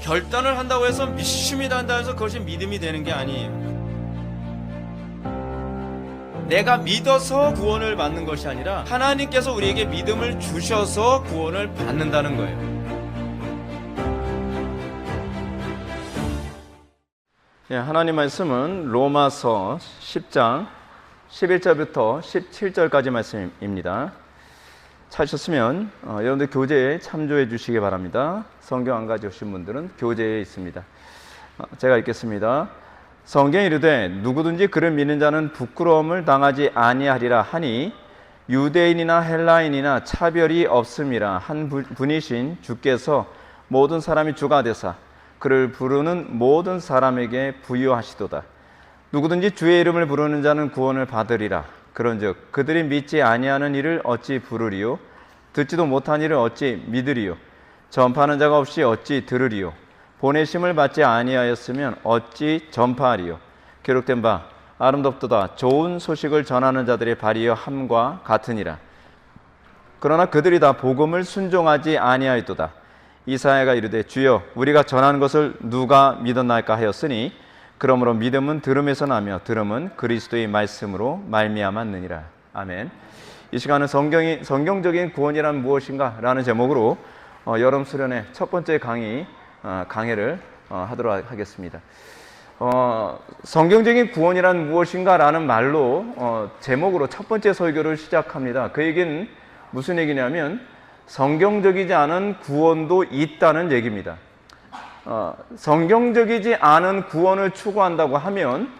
결단을 한다고 해서 믿습니다 한다고 해서 그것이 믿음이 되는 게 아니에요. 내가 믿어서 구원을 받는 것이 아니라 하나님께서 우리에게 믿음을 주셔서 구원을 받는다는 거예요. 하나님 말씀은 로마서 10장 11절부터 17절까지 말씀입니다. 찾으셨으면 여러분들 교재에 참조해 주시기 바랍니다. 성경 안 가져오신 분들은 교재에 있습니다. 제가 읽겠습니다. 성경에 이르되 누구든지 그를 믿는 자는 부끄러움을 당하지 아니하리라 하니 유대인이나 헬라인이나 차별이 없음이라. 한 분이신 주께서 모든 사람이 주가 되사 그를 부르는 모든 사람에게 부유하시도다. 누구든지 주의 이름을 부르는 자는 구원을 받으리라. 그런즉 그들이 믿지 아니하는 이를 어찌 부르리요? 듣지도 못한 이를 어찌 믿으리요? 전파하는 자가 없이 어찌 들으리요? 보내심을 받지 아니하였으면 어찌 전파하리요? 기록된 바 아름답도다 좋은 소식을 전하는 자들의 발이여 함과 같으니라. 그러나 그들이 다 복음을 순종하지 아니하였도다. 이사야가 이르되 주여 우리가 전하는 것을 누가 믿었나이까 하였으니 그러므로 믿음은 들음에서 나며 들음은 그리스도의 말씀으로 말미암았느니라. 아멘. 이 시간은 성경적인 구원이란 무엇인가? 라는 제목으로 여름 수련회 첫 번째 강해를 하도록 하겠습니다. 성경적인 구원이란 무엇인가? 라는 말로 제목으로 첫 번째 설교를 시작합니다. 그 얘기는 무슨 얘기냐면 성경적이지 않은 구원도 있다는 얘기입니다. 성경적이지 않은 구원을 추구한다고 하면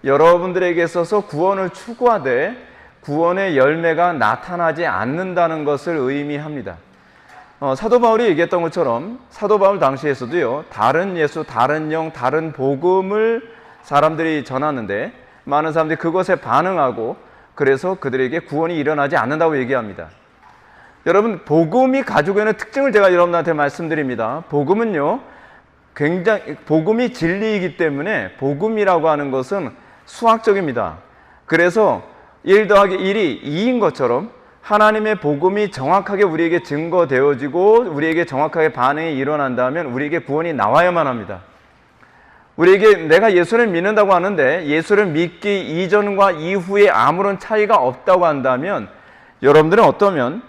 여러분들에게 있어서 구원을 추구하되 구원의 열매가 나타나지 않는다는 것을 의미합니다. 사도 바울이 얘기했던 것처럼 사도 바울 당시에서도요, 다른 예수, 다른 영, 다른 복음을 사람들이 전하는데 많은 사람들이 그것에 반응하고 그래서 그들에게 구원이 일어나지 않는다고 얘기합니다. 여러분, 복음이 가지고 있는 특징을 제가 여러분한테 말씀드립니다. 복음은요, 복음이 진리이기 때문에 복음이라고 하는 것은 수학적입니다. 그래서 1 더하기 1이 2인 것처럼 하나님의 복음이 정확하게 우리에게 증거되어지고 우리에게 정확하게 반응이 일어난다면 우리에게 구원이 나와야만 합니다. 우리에게 내가 예수를 믿는다고 하는데 예수를 믿기 이전과 이후에 아무런 차이가 없다고 한다면 여러분들은 어떠면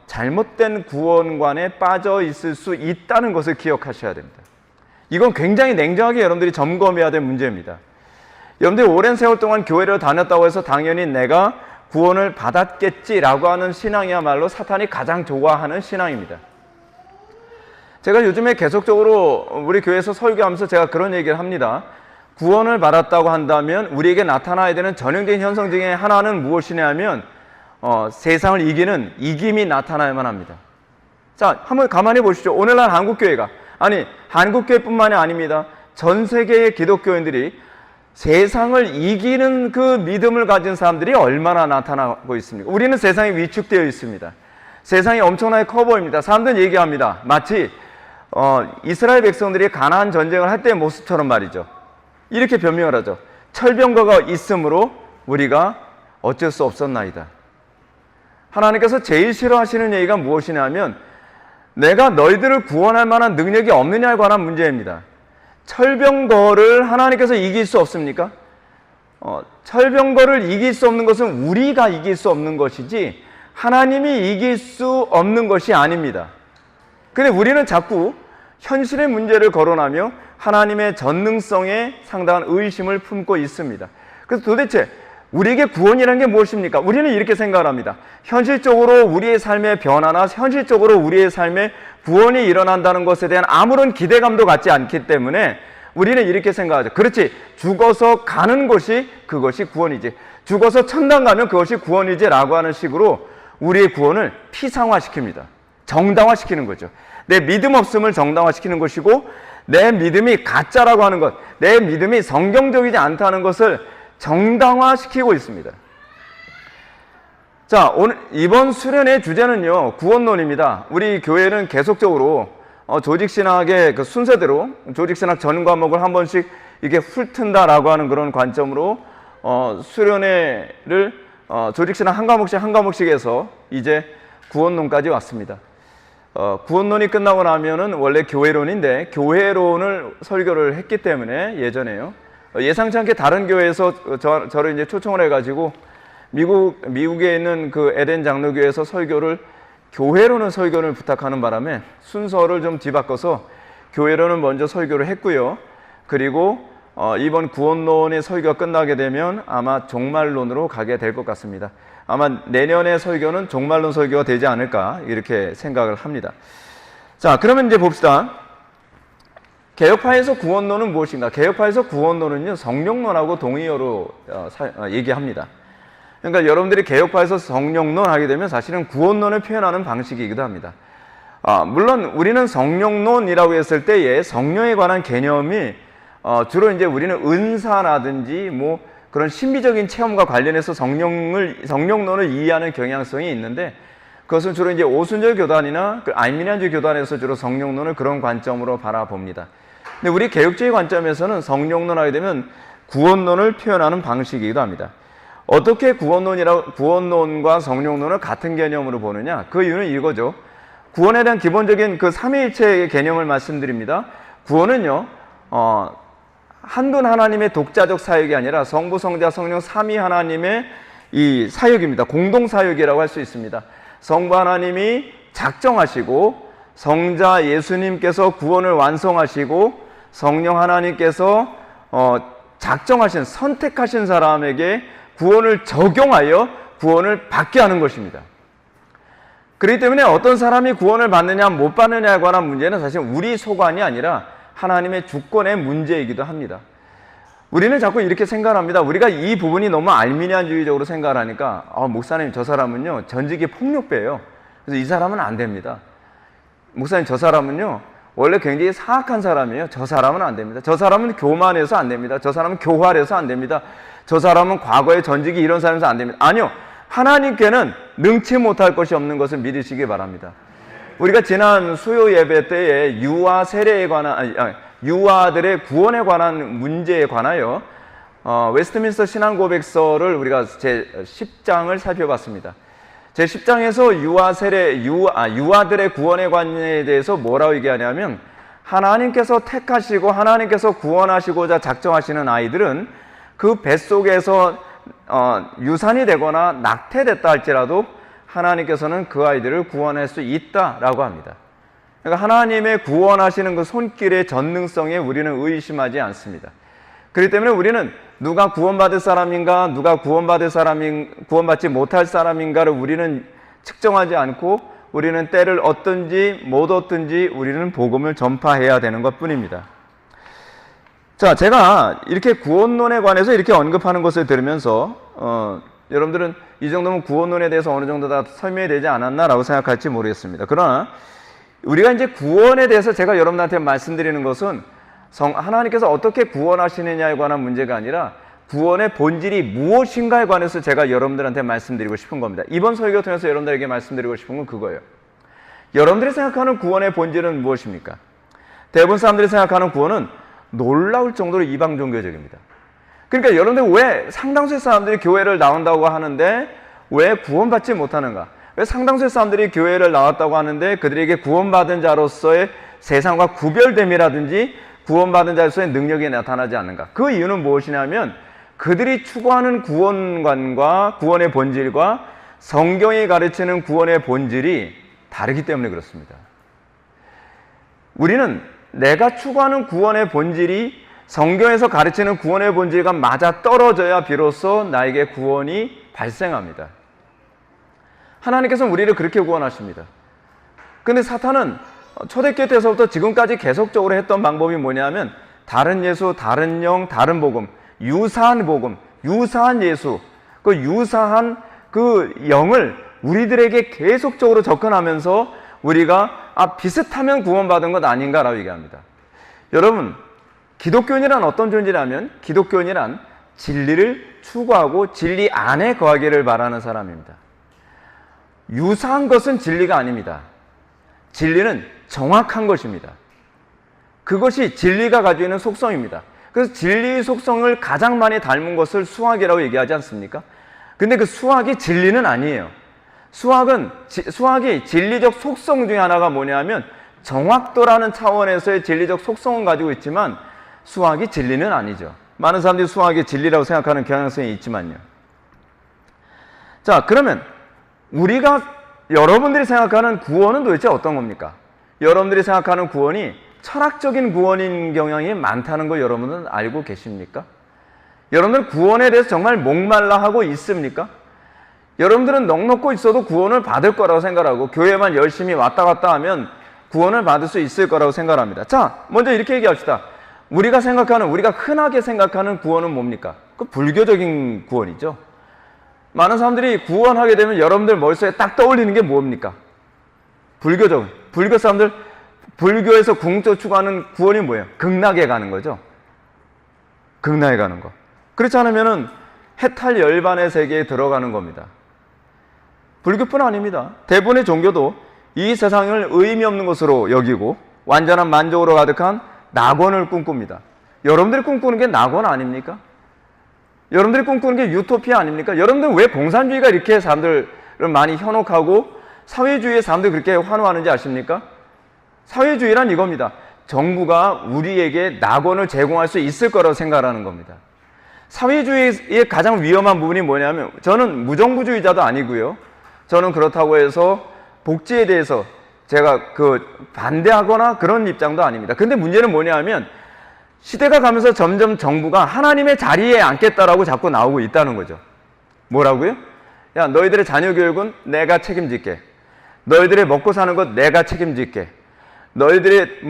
잘못된 구원관에 빠져 있을 수 있다는 것을 기억하셔야 됩니다. 이건 굉장히 냉정하게 여러분들이 점검해야 될 문제입니다. 여러분들이 오랜 세월 동안 교회를 다녔다고 해서 당연히 내가 구원을 받았겠지라고 하는 신앙이야말로 사탄이 가장 좋아하는 신앙입니다. 제가 요즘에 계속적으로 우리 교회에서 설교하면서 제가 그런 얘기를 합니다. 구원을 받았다고 한다면 우리에게 나타나야 되는 전형적인 현상 중에 하나는 무엇이냐면 세상을 이기는 이김이 나타나야만 합니다. 자, 한번 가만히 보시죠. 오늘날 한국교회가, 아니 한국교회뿐만이 아닙니다. 전 세계의 기독교인들이 세상을 이기는 그 믿음을 가진 사람들이 얼마나 나타나고 있습니까? 우리는 세상에 위축되어 있습니다. 세상이 엄청나게 커 보입니다. 사람들은 얘기합니다. 마치 이스라엘 백성들이 가나안 전쟁을 할 때의 모습처럼 말이죠. 이렇게 변명을 하죠. 철병거가 있으므로 우리가 어쩔 수 없었나이다. 하나님께서 제일 싫어하시는 얘기가 무엇이냐면 내가 너희들을 구원할 만한 능력이 없느냐에 관한 문제입니다. 철병거를 하나님께서 이길 수 없습니까? 철병거를 이길 수 없는 것은 우리가 이길 수 없는 것이지 하나님이 이길 수 없는 것이 아닙니다. 근데 우리는 자꾸 현실의 문제를 거론하며 하나님의 전능성에 상당한 의심을 품고 있습니다. 그래서 도대체 우리에게 구원이라는 게 무엇입니까? 우리는 이렇게 생각을 합니다. 현실적으로 우리의 삶의 변화나 현실적으로 우리의 삶에 구원이 일어난다는 것에 대한 아무런 기대감도 갖지 않기 때문에 우리는 이렇게 생각하죠. 그렇지, 죽어서 가는 것이 그것이 구원이지, 죽어서 천당 가면 그것이 구원이지 라고 하는 식으로 우리의 구원을 피상화시킵니다. 정당화시키는 거죠. 내 믿음 없음을 정당화시키는 것이고 내 믿음이 가짜라고 하는 것, 내 믿음이 성경적이지 않다는 것을 정당화시키고 있습니다. 자, 오늘 이번 수련의 주제는요, 구원론입니다. 우리 교회는 계속적으로 조직신학의 그 순서대로 조직신학 전 과목을 한 번씩 이게 훑은다라고 하는 그런 관점으로 수련회를 조직신학 한 과목씩 해서 이제 구원론까지 왔습니다. 구원론이 끝나고 나면은 원래 교회론인데 교회론을 설교를 했기 때문에 예전에요. 예상치 않게 다른 교회에서 저를 이제 초청을 해가지고 미국에 있는 그 에덴 장로교회에서 교회론은 설교를 부탁하는 바람에 순서를 좀 뒤바꿔서 교회론은 먼저 설교를 했고요. 그리고 이번 구원론의 설교가 끝나게 되면 아마 종말론으로 가게 될 것 같습니다. 아마 내년의 설교는 종말론 설교가 되지 않을까 이렇게 생각을 합니다. 자, 그러면 이제 봅시다. 개혁파에서 구원론은 무엇인가? 개혁파에서 구원론은요, 성령론하고 동의어로 얘기합니다. 그러니까 여러분들이 개혁파에서 성령론 하게 되면 사실은 구원론을 표현하는 방식이기도 합니다. 물론 우리는 성령론이라고 했을 때에 성령에 관한 개념이 주로 이제 우리는 은사라든지 뭐 그런 신비적인 체험과 관련해서 성령론을 이해하는 경향성이 있는데, 그것은 주로 이제 오순절 교단이나 아미니안주의 교단에서 주로 성령론을 그런 관점으로 바라봅니다. 근데 우리 개혁주의 관점에서는 성령론 하게 되면 구원론을 표현하는 방식이기도 합니다. 어떻게 구원론과 성령론을 같은 개념으로 보느냐? 그 이유는 이거죠. 구원에 대한 기본적인 그 삼위일체의 개념을 말씀드립니다. 구원은요, 한 분 하나님의 독자적 사역이 아니라 성부, 성자, 성령 삼위 하나님의 이 사역입니다. 공동 사역이라고 할 수 있습니다. 성부 하나님이 작정하시고 성자 예수님께서 구원을 완성하시고 성령 하나님께서 작정하신, 선택하신 사람에게 구원을 적용하여 구원을 받게 하는 것입니다. 그렇기 때문에 어떤 사람이 구원을 받느냐 못 받느냐에 관한 문제는 사실 우리 소관이 아니라 하나님의 주권의 문제이기도 합니다. 우리는 자꾸 이렇게 생각합니다. 우리가 이 부분이 너무 알미니안주의적으로 생각을 하니까 목사님 저 사람은요 전직이 폭력배예요. 그래서 이 사람은 안 됩니다. 목사님 저 사람은요 원래 굉장히 사악한 사람이에요. 저 사람은 안 됩니다. 저 사람은 교만해서 안 됩니다. 저 사람은 교활해서 안 됩니다. 저 사람은 과거에 전직이 이런 사람이어서 안 됩니다. 아니요, 하나님께는 능치 못할 것이 없는 것을 믿으시기 바랍니다. 우리가 지난 수요 예배 때에 유아 세례에 관한 유아들의 구원에 관한 문제에 관하여 웨스트민스터 신앙고백서를 우리가 제 10장을 살펴봤습니다. 제 10장에서 유아들의 구원에 관해 대해서 뭐라고 얘기하냐면, 하나님께서 택하시고 하나님께서 구원하시고자 작정하시는 아이들은 그 뱃속에서 유산이 되거나 낙태됐다 할지라도 하나님께서는 그 아이들을 구원할 수 있다라고 합니다. 그러니까 하나님의 구원하시는 그 손길의 전능성에 우리는 의심하지 않습니다. 그렇기 때문에 우리는 누가 구원받을 사람인가, 누가 구원받지 못할 사람인가를 우리는 측정하지 않고, 우리는 때를 얻든지 못 얻든지 우리는 복음을 전파해야 되는 것뿐입니다. 자, 제가 이렇게 구원론에 관해서 이렇게 언급하는 것을 들으면서 여러분들은 이 정도면 구원론에 대해서 어느 정도 다 설명이 되지 않았나라고 생각할지 모르겠습니다. 그러나 우리가 이제 구원에 대해서 제가 여러분한테 말씀드리는 것은 하나님께서 어떻게 구원하시느냐에 관한 문제가 아니라 구원의 본질이 무엇인가에 관해서 제가 여러분들한테 말씀드리고 싶은 겁니다. 이번 설교 통해서 여러분들에게 말씀드리고 싶은 건 그거예요. 여러분들이 생각하는 구원의 본질은 무엇입니까? 대부분 사람들이 생각하는 구원은 놀라울 정도로 이방 종교적입니다. 그러니까 여러분들 왜 상당수의 사람들이 교회를 나온다고 하는데 왜 구원받지 못하는가? 왜 상당수의 사람들이 교회를 나왔다고 하는데 그들에게 구원받은 자로서의 세상과 구별됨이라든지 구원받은 자로서의 능력이 나타나지 않는가? 그 이유는 무엇이냐면 그들이 추구하는 구원관과 구원의 본질과 성경이 가르치는 구원의 본질이 다르기 때문에 그렇습니다. 우리는 내가 추구하는 구원의 본질이 성경에서 가르치는 구원의 본질과 맞아 떨어져야 비로소 나에게 구원이 발생합니다. 하나님께서는 우리를 그렇게 구원하십니다. 근데 사탄은 초대교회 때서부터 지금까지 계속적으로 했던 방법이 뭐냐면 다른 예수, 다른 영, 다른 복음, 유사한 복음, 유사한 예수, 그 유사한 그 영을 우리들에게 계속적으로 접근하면서 우리가 비슷하면 구원받은 것 아닌가라고 얘기합니다. 여러분, 기독교인이란 어떤 존재라면 기독교인이란 진리를 추구하고 진리 안에 거하기를 바라는 사람입니다. 유사한 것은 진리가 아닙니다. 진리는 정확한 것입니다. 그것이 진리가 가지고 있는 속성입니다. 그래서 진리의 속성을 가장 많이 닮은 것을 수학이라고 얘기하지 않습니까? 근데 그 수학이 진리는 아니에요. 수학이 진리적 속성 중에 하나가 뭐냐면 정확도라는 차원에서의 진리적 속성은 가지고 있지만 수학이 진리는 아니죠. 많은 사람들이 수학이 진리라고 생각하는 경향성이 있지만요. 자, 그러면 여러분들이 생각하는 구원은 도대체 어떤 겁니까? 여러분들이 생각하는 구원이 철학적인 구원인 경향이 많다는 거 여러분은 알고 계십니까? 여러분들은 구원에 대해서 정말 목말라 하고 있습니까? 여러분들은 넋놓고 있어도 구원을 받을 거라고 생각하고 교회만 열심히 왔다 갔다 하면 구원을 받을 수 있을 거라고 생각합니다. 자, 먼저 이렇게 얘기합시다. 우리가 흔하게 생각하는 구원은 뭡니까? 그 불교적인 구원이죠. 많은 사람들이 구원하게 되면 여러분들 머릿속에 딱 떠올리는 게 뭡니까? 불교 사람들, 불교에서 궁극적으로 추구하는 구원이 뭐예요? 극락에 가는 거죠. 극락에 가는 거. 그렇지 않으면은 해탈 열반의 세계에 들어가는 겁니다. 불교뿐 아닙니다. 대부분의 종교도 이 세상을 의미 없는 것으로 여기고 완전한 만족으로 가득한 낙원을 꿈꿉니다. 여러분들이 꿈꾸는 게 낙원 아닙니까? 여러분들이 꿈꾸는 게 유토피아 아닙니까? 여러분들 왜 공산주의가 이렇게 사람들을 많이 현혹하고 사회주의의 사람들이 그렇게 환호하는지 아십니까? 사회주의란 이겁니다. 정부가 우리에게 낙원을 제공할 수 있을 거라고 생각하는 겁니다. 사회주의의 가장 위험한 부분이 뭐냐면, 저는 무정부주의자도 아니고요. 저는 그렇다고 해서 복지에 대해서 제가 반대하거나 그런 입장도 아닙니다. 근데 문제는 뭐냐면 시대가 가면서 점점 정부가 하나님의 자리에 앉겠다라고 자꾸 나오고 있다는 거죠. 뭐라고요? 야, 너희들의 자녀 교육은 내가 책임질게. 너희들의 먹고 사는 것 내가 책임질게. 너희들의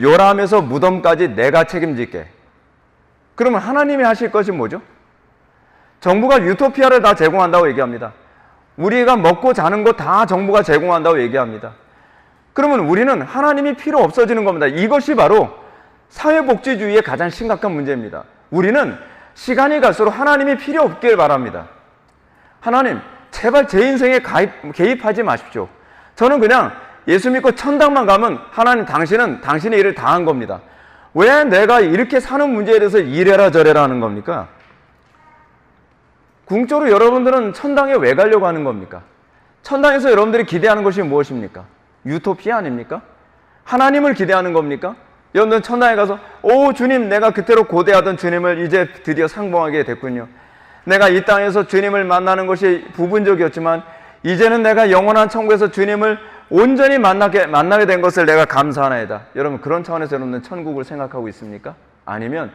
요람에서 무덤까지 내가 책임질게. 그러면 하나님이 하실 것이 뭐죠? 정부가 유토피아를 다 제공한다고 얘기합니다. 우리가 먹고 자는 거 다 정부가 제공한다고 얘기합니다. 그러면 우리는 하나님이 필요 없어지는 겁니다. 이것이 바로 사회복지주의의 가장 심각한 문제입니다. 우리는 시간이 갈수록 하나님이 필요 없길 바랍니다. 하나님, 제발 제 인생에 개입하지 마십시오. 저는 그냥 예수 믿고 천당만 가면 하나님, 당신은 당신의 일을 다 한 겁니다. 왜 내가 이렇게 사는 문제에 대해서 이래라 저래라 하는 겁니까? 궁극적으로 여러분들은 천당에 왜 가려고 하는 겁니까? 천당에서 여러분들이 기대하는 것이 무엇입니까? 유토피아 아닙니까? 하나님을 기대하는 겁니까? 여러분들은 천당에 가서 오 주님, 내가 그때로 고대하던 주님을 이제 드디어 상봉하게 됐군요. 내가 이 땅에서 주님을 만나는 것이 부분적이었지만 이제는 내가 영원한 천국에서 주님을 온전히 만나게 된 것을 내가 감사하나이다. 여러분, 그런 차원에서 여러분은 천국을 생각하고 있습니까? 아니면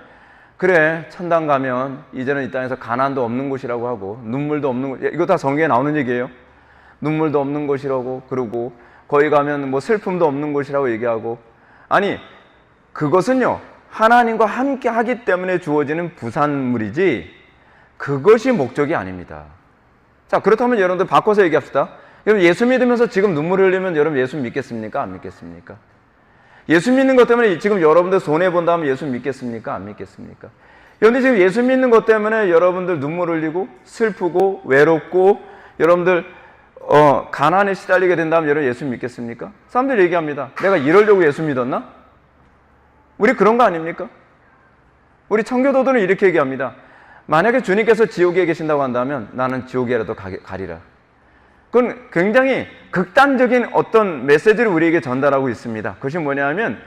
그래, 천당 가면 이제는 이 땅에서 가난도 없는 곳이라고 하고 눈물도 없는 곳, 이거 다 성경에 나오는 얘기예요. 눈물도 없는 곳이라고, 그러고 거기 가면 슬픔도 없는 곳이라고 얘기하고, 아니 그것은요 하나님과 함께 하기 때문에 주어지는 부산물이지 그것이 목적이 아닙니다. 자, 그렇다면 여러분들 바꿔서 얘기합시다. 여러분, 예수 믿으면서 지금 눈물을 흘리면 여러분 예수 믿겠습니까? 안 믿겠습니까? 예수 믿는 것 때문에 지금 여러분들 손해본다면 예수 믿겠습니까? 안 믿겠습니까? 그런데 지금 예수 믿는 것 때문에 여러분들 눈물 흘리고 슬프고 외롭고 여러분들 가난에 시달리게 된다면 여러분 예수 믿겠습니까? 사람들이 얘기합니다. 내가 이러려고 예수 믿었나? 우리 그런 거 아닙니까? 우리 청교도들은 이렇게 얘기합니다. 만약에 주님께서 지옥에 계신다고 한다면 나는 지옥에라도 가리라. 그건 굉장히 극단적인 어떤 메시지를 우리에게 전달하고 있습니다. 그것이 뭐냐면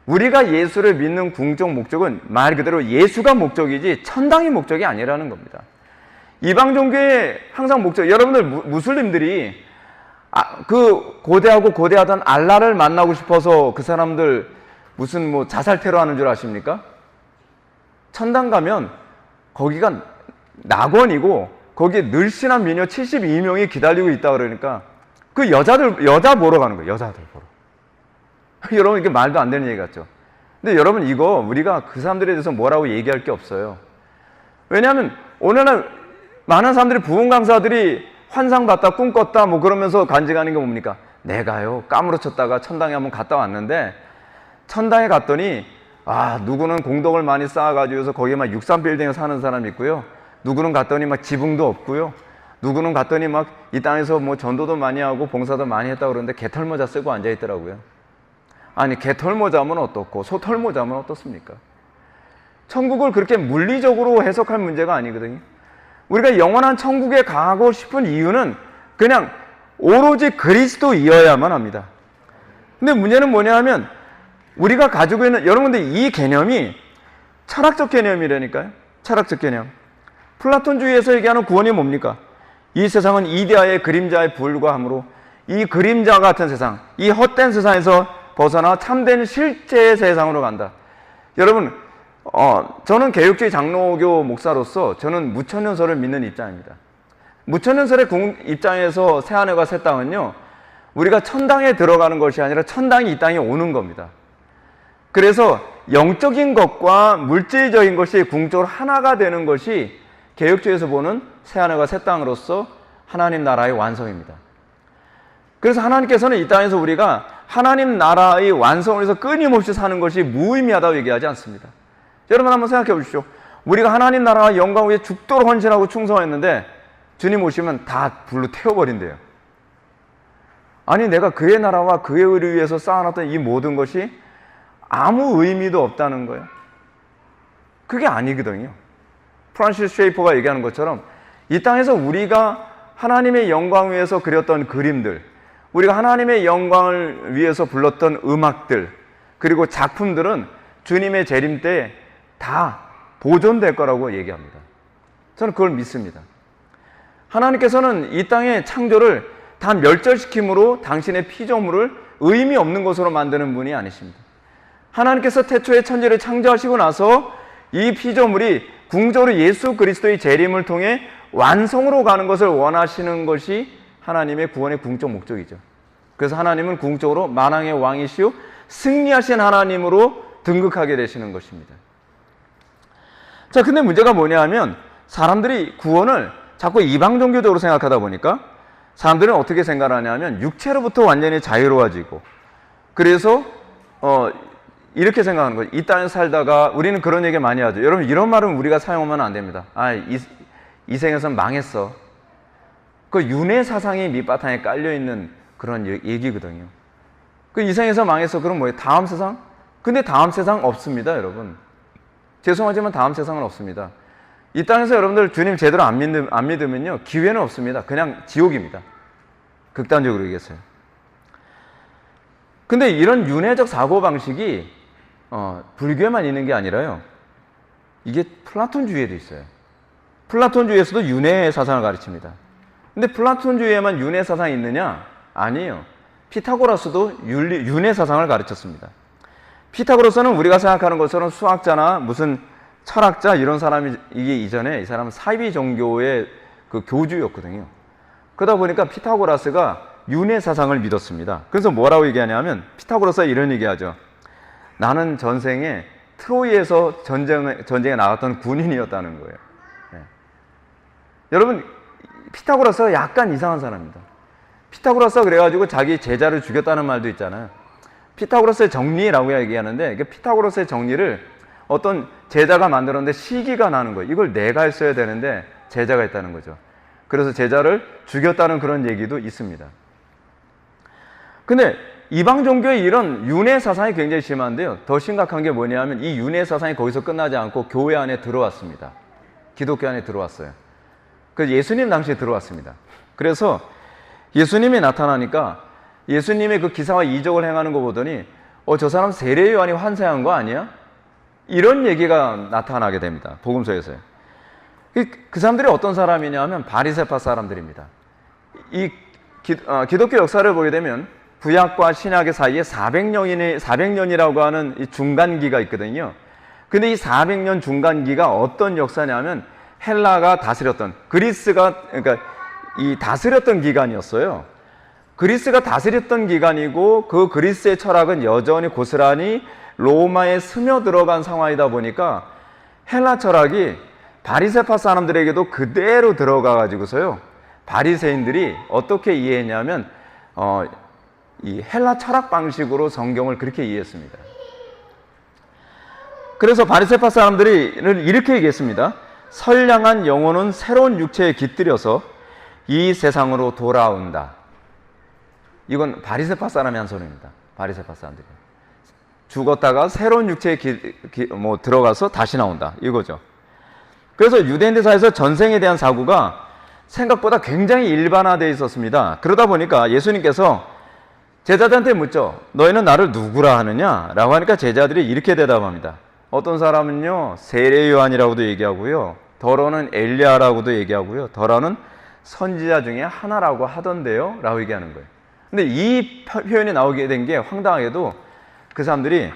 우리가 예수를 믿는 궁극적 목적은 말 그대로 예수가 목적이지 천당이 목적이 아니라는 겁니다. 이방 종교의 항상 목적, 여러분들 무슬림들이 그 고대하던 알라를 만나고 싶어서 그 사람들 무슨 자살 테러 하는 줄 아십니까? 천당 가면 거기가 낙원이고 거기에 늘씬한 미녀 72명이 기다리고 있다 그러니까 그 여자 보러 가는 거예요. 여자들 보러. 여러분, 이게 말도 안 되는 얘기 같죠? 근데 여러분, 이거 우리가 그 사람들에 대해서 뭐라고 얘기할 게 없어요. 왜냐하면 오늘날 많은 사람들이 부흥 강사들이 환상봤다, 꿈꿨다 그러면서 간증하는 게 뭡니까? 내가요 까무러쳤다가 천당에 한번 갔다 왔는데 천당에 갔더니 누구는 공덕을 많이 쌓아가지고서 거기에 막 63빌딩에 사는 사람이 있고요. 누구는 갔더니 막 지붕도 없고요. 누구는 갔더니 막 이 땅에서 전도도 많이 하고 봉사도 많이 했다고 그러는데 개털모자 쓰고 앉아있더라고요. 아니, 개털모자면 어떻고 소털모자면 어떻습니까? 천국을 그렇게 물리적으로 해석할 문제가 아니거든요. 우리가 영원한 천국에 가고 싶은 이유는 그냥 오로지 그리스도이어야만 합니다. 근데 문제는 뭐냐 하면 우리가 가지고 있는, 여러분들 이 개념이 철학적 개념이라니까요. 철학적 개념. 플라톤주의에서 얘기하는 구원이 뭡니까? 이 세상은 이데아의 그림자에 불과하므로 이 그림자 같은 세상, 이 헛된 세상에서 벗어나 참된 실제의 세상으로 간다. 여러분, 저는 개혁주의 장로교 목사로서 저는 무천년설을 믿는 입장입니다. 무천년설의 입장에서 새하늘과 새 땅은요, 우리가 천당에 들어가는 것이 아니라 천당이 이 땅에 오는 겁니다. 그래서 영적인 것과 물질적인 것이 궁적으로 하나가 되는 것이 개혁주의에서 보는 새하늘과 새 땅으로서 하나님 나라의 완성입니다. 그래서 하나님께서는 이 땅에서 우리가 하나님 나라의 완성을 위해서 끊임없이 사는 것이 무의미하다고 얘기하지 않습니다. 여러분 한번 생각해 보십시오. 우리가 하나님 나라와 영광 위에 죽도록 헌신하고 충성했는데 주님 오시면 다 불로 태워버린대요. 아니, 내가 그의 나라와 그의 의를 위해서 쌓아놨던 이 모든 것이 아무 의미도 없다는 거예요. 그게 아니거든요. 프란시스 쉐이퍼가 얘기하는 것처럼 이 땅에서 우리가 하나님의 영광 위해서 그렸던 그림들, 우리가 하나님의 영광을 위해서 불렀던 음악들, 그리고 작품들은 주님의 재림 때 다 보존될 거라고 얘기합니다. 저는 그걸 믿습니다. 하나님께서는 이 땅의 창조를 다 멸절시킴으로 당신의 피조물을 의미 없는 것으로 만드는 분이 아니십니다. 하나님께서 태초에 천지를 창조하시고 나서 이 피조물이 궁적으로 예수 그리스도의 재림을 통해 완성으로 가는 것을 원하시는 것이 하나님의 구원의 궁적 목적이죠. 그래서 하나님은 궁적으로 만왕의 왕이시오 승리하신 하나님으로 등극하게 되시는 것입니다. 자, 근데 문제가 뭐냐 하면 사람들이 구원을 자꾸 이방 종교적으로 생각하다 보니까 사람들은 어떻게 생각하냐 하면 육체로부터 완전히 자유로워지고, 그래서 이렇게 생각하는 거예요. 이 땅에 살다가 우리는 그런 얘기 많이 하죠. 여러분, 이런 말은 우리가 사용하면 안 됩니다. 이 생에서는 망했어. 그 윤회 사상이 밑바탕에 깔려있는 그런 얘기거든요. 그 이 생에서 망했어. 그럼 뭐예요? 다음 세상? 근데 다음 세상 없습니다, 여러분. 죄송하지만 다음 세상은 없습니다. 이 땅에서 여러분들 주님 제대로 안 믿으면요, 기회는 없습니다. 그냥 지옥입니다. 극단적으로 얘기했어요. 근데 이런 윤회적 사고방식이 불교에만 있는 게 아니라요, 이게 플라톤주의에도 있어요. 플라톤주의에서도 윤회 사상을 가르칩니다. 근데 플라톤주의에만 윤회 사상이 있느냐? 아니에요. 피타고라스도 윤회 사상을 가르쳤습니다. 피타고라스는 우리가 생각하는 것처럼 수학자나 무슨 철학자 이런 사람이, 이게 이전에 이 사람은 사이비 종교의 그 교주였거든요. 그러다 보니까 피타고라스가 윤회 사상을 믿었습니다. 그래서 뭐라고 얘기하냐면 피타고라스가 이런 얘기하죠. 나는 전생에 트로이에서 전쟁에 나갔던 군인이었다는 거예요. 네. 여러분, 피타고라스가 약간 이상한 사람입니다. 피타고라스가 그래가지고 자기 제자를 죽였다는 말도 있잖아요. 피타고라스의 정리라고 얘기하는데, 피타고라스의 정리를 어떤 제자가 만들었는데 시기가 나는 거예요. 이걸 내가 했어야 되는데 제자가 했다는 거죠. 그래서 제자를 죽였다는 그런 얘기도 있습니다. 근데 이방 종교의 이런 윤회 사상이 굉장히 심한데요, 더 심각한 게 뭐냐면 이 윤회 사상이 거기서 끝나지 않고 교회 안에 들어왔습니다. 기독교 안에 들어왔어요. 그래서 예수님 당시에 들어왔습니다. 그래서 예수님이 나타나니까 예수님의 그 기사와 이적을 행하는 거 보더니 저 사람 세례 요한이 환생한 거 아니야? 이런 얘기가 나타나게 됩니다. 복음서에서요. 그 사람들이 어떤 사람이냐 하면 바리새파 사람들입니다. 이 기독교 역사를 보게 되면 구약과 신약의 사이에 400년이라고 하는 이 중간기가 있거든요. 근데 이 400년 중간기가 어떤 역사냐면 헬라가 다스렸던, 그리스가, 그러니까 이 다스렸던 기간이었어요. 그리스가 다스렸던 기간이고 그 그리스의 철학은 여전히 고스란히 로마에 스며들어간 상황이다 보니까 헬라 철학이 바리새파 사람들에게도 그대로 들어가 가지고서요, 바리새인들이 어떻게 이해했냐면 이 헬라 철학 방식으로 성경을 그렇게 이해했습니다. 그래서 바리새파 사람들이 이렇게 얘기했습니다. 선량한 영혼은 새로운 육체에 깃들여서 이 세상으로 돌아온다. 이건 바리새파 사람이 한 소리입니다. 바리새파 사람들이 죽었다가 새로운 육체에 들어가서 다시 나온다, 이거죠. 그래서 유대인들 사이에서 전생에 대한 사고가 생각보다 굉장히 일반화되어 있었습니다. 그러다 보니까 예수님께서 제자들한테 묻죠. 너희는 나를 누구라 하느냐? 라고 하니까 제자들이 이렇게 대답합니다. 어떤 사람은요, 세례 요한이라고도 얘기하고요, 더러는 엘리야라고도 얘기하고요, 더러는 선지자 중에 하나라고 하던데요? 라고 얘기하는 거예요. 근데 이 표현이 나오게 된 게 황당하게도 그 사람들이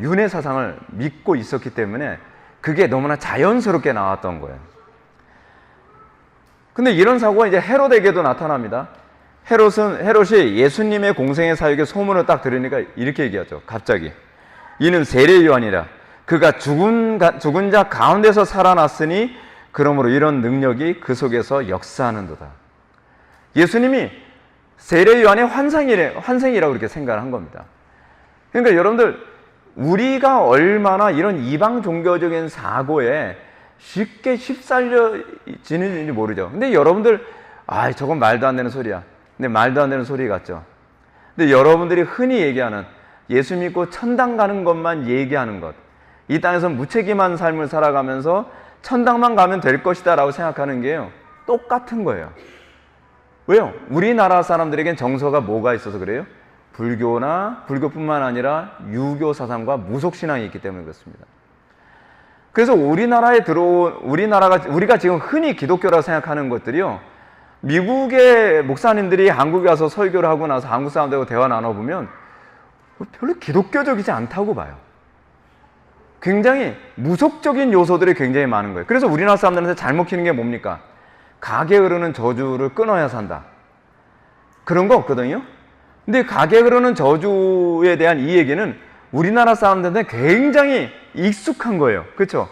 윤회 사상을 믿고 있었기 때문에 그게 너무나 자연스럽게 나왔던 거예요. 근데 이런 사고가 이제 헤롯에게도 나타납니다. 헤롯이 예수님의 공생의 사역에 소문을 딱 들으니까 이렇게 얘기하죠. 갑자기. 이는 세례 요한이라. 그가 죽은 자 가운데서 살아났으니 그러므로 이런 능력이 그 속에서 역사하는도다. 예수님이 세례 요한의 환생이라고 이렇게 생각을 한 겁니다. 그러니까 여러분들, 우리가 얼마나 이런 이방 종교적인 사고에 쉽게 휩쓸려지는지 모르죠. 근데 여러분들, 저건 말도 안 되는 소리야. 근데 말도 안 되는 소리 같죠. 근데 여러분들이 흔히 얘기하는 예수 믿고 천당 가는 것만 얘기하는 것, 이 땅에서 무책임한 삶을 살아가면서 천당만 가면 될 것이다 라고 생각하는 게요, 똑같은 거예요. 왜요? 우리나라 사람들에겐 정서가 뭐가 있어서 그래요? 불교뿐만 아니라 유교 사상과 무속신앙이 있기 때문에 그렇습니다. 그래서 우리가 지금 흔히 기독교라고 생각하는 것들이요, 미국의 목사님들이 한국에 와서 설교를 하고 나서 한국 사람들하고 대화 나눠보면 별로 기독교적이지 않다고 봐요. 굉장히 무속적인 요소들이 굉장히 많은 거예요. 그래서 우리나라 사람들한테 잘 먹히는 게 뭡니까? 가게 흐르는 저주를 끊어야 산다. 그런 거 없거든요. 근데 가게 흐르는 저주에 대한 이 얘기는 우리나라 사람들한테 굉장히 익숙한 거예요. 그렇죠?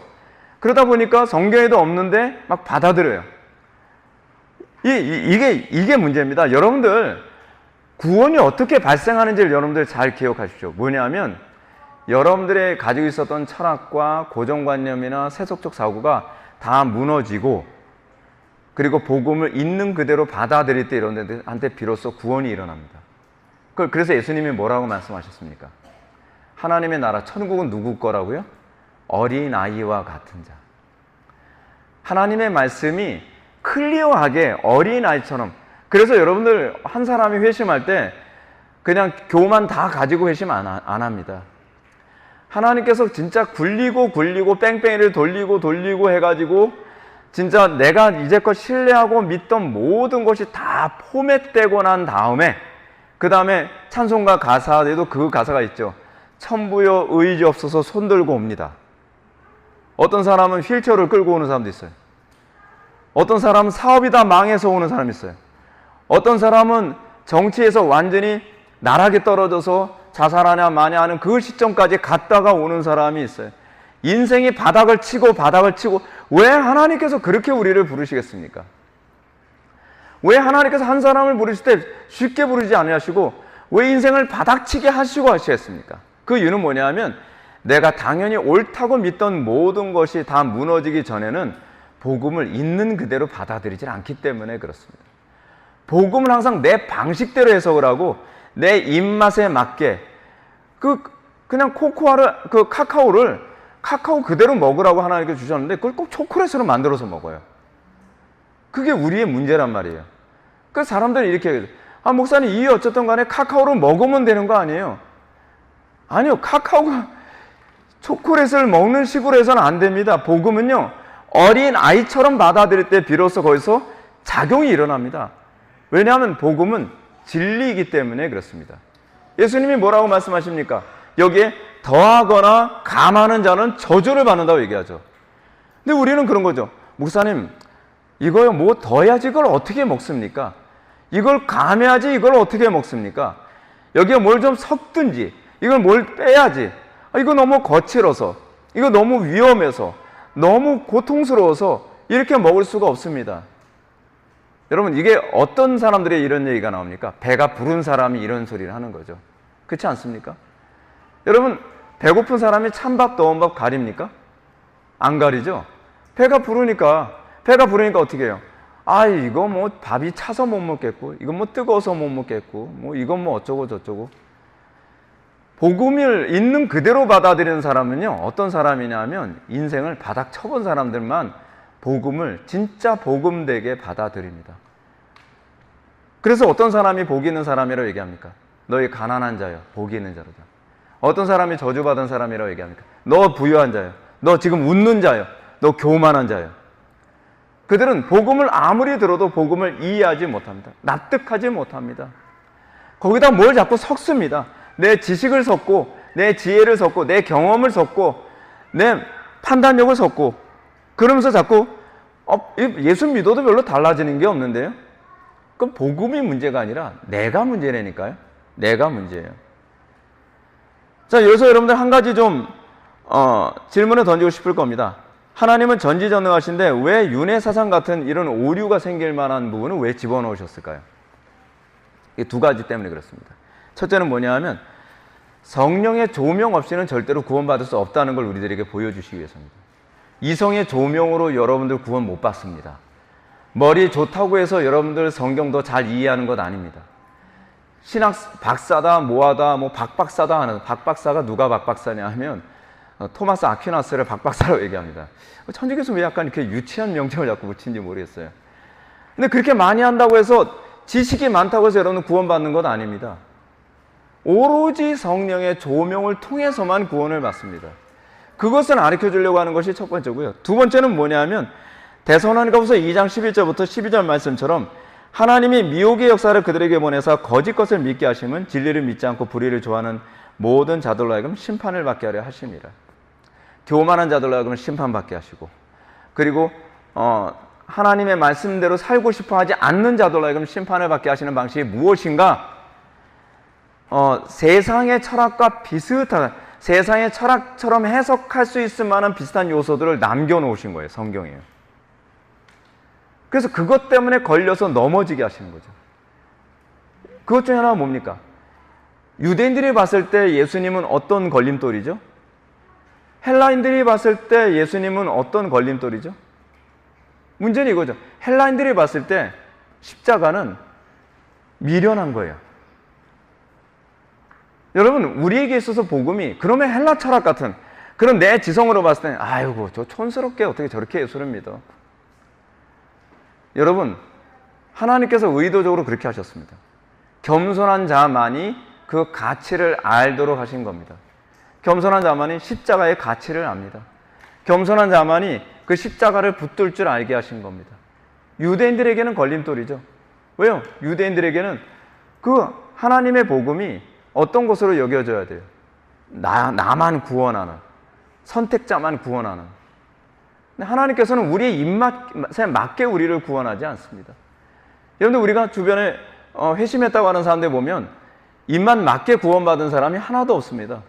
그러다 보니까 성경에도 없는데 막 받아들여요. 이게 문제입니다. 여러분들, 구원이 어떻게 발생하는지를 여러분들 잘 기억하십시오. 뭐냐면 여러분들의 가지고 있었던 철학과 고정관념이나 세속적 사고가 다 무너지고, 그리고 복음을 있는 그대로 받아들일 때 이런 데한테 비로소 구원이 일어납니다. 그래서 예수님이 뭐라고 말씀하셨습니까? 하나님의 나라, 천국은 누구 거라고요? 어린아이와 같은 자. 하나님의 말씀이 클리어하게 어린아이처럼. 그래서 여러분들, 한 사람이 회심할 때 그냥 교만 다 가지고 회심 안 합니다. 하나님께서 진짜 굴리고 뺑뺑이를 돌리고 해가지고 진짜 내가 이제껏 신뢰하고 믿던 모든 것이 다 포맷되고 난 다음에, 그 다음에 찬송가 가사에도 그 가사가 있죠. 천부여 의지 없어서 손들고 옵니다. 어떤 사람은 휠체어를 끌고 오는 사람도 있어요. 어떤 사람은 사업이 다 망해서 오는 사람이 있어요. 어떤 사람은 정치에서 완전히 나락에 떨어져서 자살하냐 마냐 하는 그 시점까지 갔다가 오는 사람이 있어요. 인생이 바닥을 치고 왜 하나님께서 그렇게 우리를 부르시겠습니까? 왜 하나님께서 한 사람을 부르실 때 쉽게 부르지 않으시고 왜 인생을 바닥치게 하시겠습니까? 그 이유는 뭐냐면 내가 당연히 옳다고 믿던 모든 것이 다 무너지기 전에는 복음을 있는 그대로 받아들이질 않기 때문에 그렇습니다. 복음을 항상 내 방식대로 해석을 하고 내 입맛에 맞게 그냥 카카오 그대로 먹으라고 하나님께 주셨는데 그걸 꼭 초콜릿으로 만들어서 먹어요. 그게 우리의 문제란 말이에요. 그 사람들이 이렇게 얘기해요. 목사님, 이 어쨌든 간에 카카오를 먹으면 되는 거 아니에요? 아니요, 카카오가 초콜릿을 먹는 식으로 해서는 안 됩니다. 복음은요, 어린 아이처럼 받아들일 때 비로소 거기서 작용이 일어납니다. 왜냐하면 복음은 진리이기 때문에 그렇습니다. 예수님이 뭐라고 말씀하십니까? 여기에 더하거나 감하는 자는 저주를 받는다고 얘기하죠. 근데 우리는 그런 거죠. 목사님, 이거요, 뭐 더해야지 이걸 어떻게 먹습니까? 이걸 감해야지 이걸 어떻게 먹습니까? 여기에 뭘 좀 섞든지, 이걸 뭘 빼야지. 이거 너무 거칠어서, 이거 너무 위험해서, 너무 고통스러워서 이렇게 먹을 수가 없습니다. 여러분, 이게 어떤 사람들의 이런 얘기가 나옵니까? 배가 부른 사람이 이런 소리를 하는 거죠. 그렇지 않습니까? 여러분, 배고픈 사람이 찬밥, 더운 밥 가립니까? 안 가리죠? 배가 부르니까 어떻게 해요? 이거 뭐 밥이 차서 못 먹겠고, 이거 뭐 뜨거워서 못 먹겠고, 뭐 이건 뭐 어쩌고 저쩌고. 복음을 있는 그대로 받아들이는 사람은요, 어떤 사람이냐면 인생을 바닥 쳐본 사람들만 복음을 진짜 복음되게 받아들입니다. 그래서 어떤 사람이 복이 있는 사람이라고 얘기합니까? 너희 가난한 자여 복이 있는 자로다. 어떤 사람이 저주받은 사람이라고 얘기합니까? 너 부유한 자여, 너 지금 웃는 자여, 너 교만한 자여. 그들은 복음을 아무리 들어도 복음을 이해하지 못합니다. 납득하지 못합니다. 거기다 뭘 자꾸 섞습니다. 내 지식을 섞고, 내 지혜를 섞고, 내 경험을 섞고, 내 판단력을 섞고, 그러면서 자꾸 예수 믿어도 별로 달라지는 게 없는데요. 그럼 복음이 문제가 아니라 내가 문제라니까요. 내가 문제예요. 자, 여기서 여러분들 한 가지 좀 질문을 던지고 싶을 겁니다. 하나님은 전지전능하신데 왜 윤회사상 같은 이런 오류가 생길 만한 부분을 왜 집어넣으셨을까요? 이 두 가지 때문에 그렇습니다. 첫째는 뭐냐 하면 성령의 조명 없이는 절대로 구원받을 수 없다는 걸 우리들에게 보여주시기 위해서입니다. 이성의 조명으로 여러분들 구원 못 받습니다. 머리 좋다고 해서 여러분들 성경도 잘 이해하는 것 아닙니다. 신학 박사다 뭐하다 뭐 박박사다 하는, 박박사가 누가 박박사냐 하면 토마스 아퀴나스를 박박사라고 얘기합니다. 천주교에서 왜 약간 이렇게 유치한 명칭을 자꾸 붙인지 모르겠어요. 근데 그렇게 많이 한다고 해서 지식이 많다고 해서 여러분은 구원받는 것 아닙니다. 오로지 성령의 조명을 통해서만 구원을 받습니다. 그것을 가르쳐 주려고 하는 것이 첫 번째고요. 두 번째는 뭐냐면 데살로니가후서 2장 11절부터 12절 말씀처럼 하나님이 미혹의 역사를 그들에게 보내사 거짓 것을 믿게 하심은 진리를 믿지 않고 불의를 좋아하는 모든 자들로 하여금 심판을 받게 하려 하심이라. 교만한 자들로 하여금 심판받게 하시고, 그리고 하나님의 말씀대로 살고 싶어 하지 않는 자들로 하여금 심판을 받게 하시는 방식이 무엇인가? 세상의 철학과 비슷한, 세상의 철학처럼 해석할 수 있을 만한 비슷한 요소들을 남겨놓으신 거예요. 성경이에요. 그래서 그것 때문에 걸려서 넘어지게 하시는 거죠. 그것 중에 하나가 뭡니까? 유대인들이 봤을 때 예수님은 어떤 걸림돌이죠? 헬라인들이 봤을 때 예수님은 어떤 걸림돌이죠? 문제는 이거죠. 헬라인들이 봤을 때 십자가는 미련한 거예요. 여러분, 우리에게 있어서 복음이 그러면 헬라 철학 같은 그런 내 지성으로 봤을 때 아이고 저 촌스럽게 어떻게 저렇게 예수를 믿어. 여러분, 하나님께서 의도적으로 그렇게 하셨습니다. 겸손한 자만이 그 가치를 알도록 하신 겁니다. 겸손한 자만이 십자가의 가치를 압니다. 겸손한 자만이 그 십자가를 붙들 줄 알게 하신 겁니다. 유대인들에게는 걸림돌이죠. 왜요? 유대인들에게는 그 하나님의 복음이 어떤 것으로 여겨져야 돼요? 나만 구원하는, 선택자만 구원하는. 근데 하나님께서는 우리의 입맛에 맞게 우리를 구원하지 않습니다. 여러분들, 우리가 주변에 회심했다고 하는 사람들 보면 입맛 맞게 구원받은 사람이 하나도 없습니다.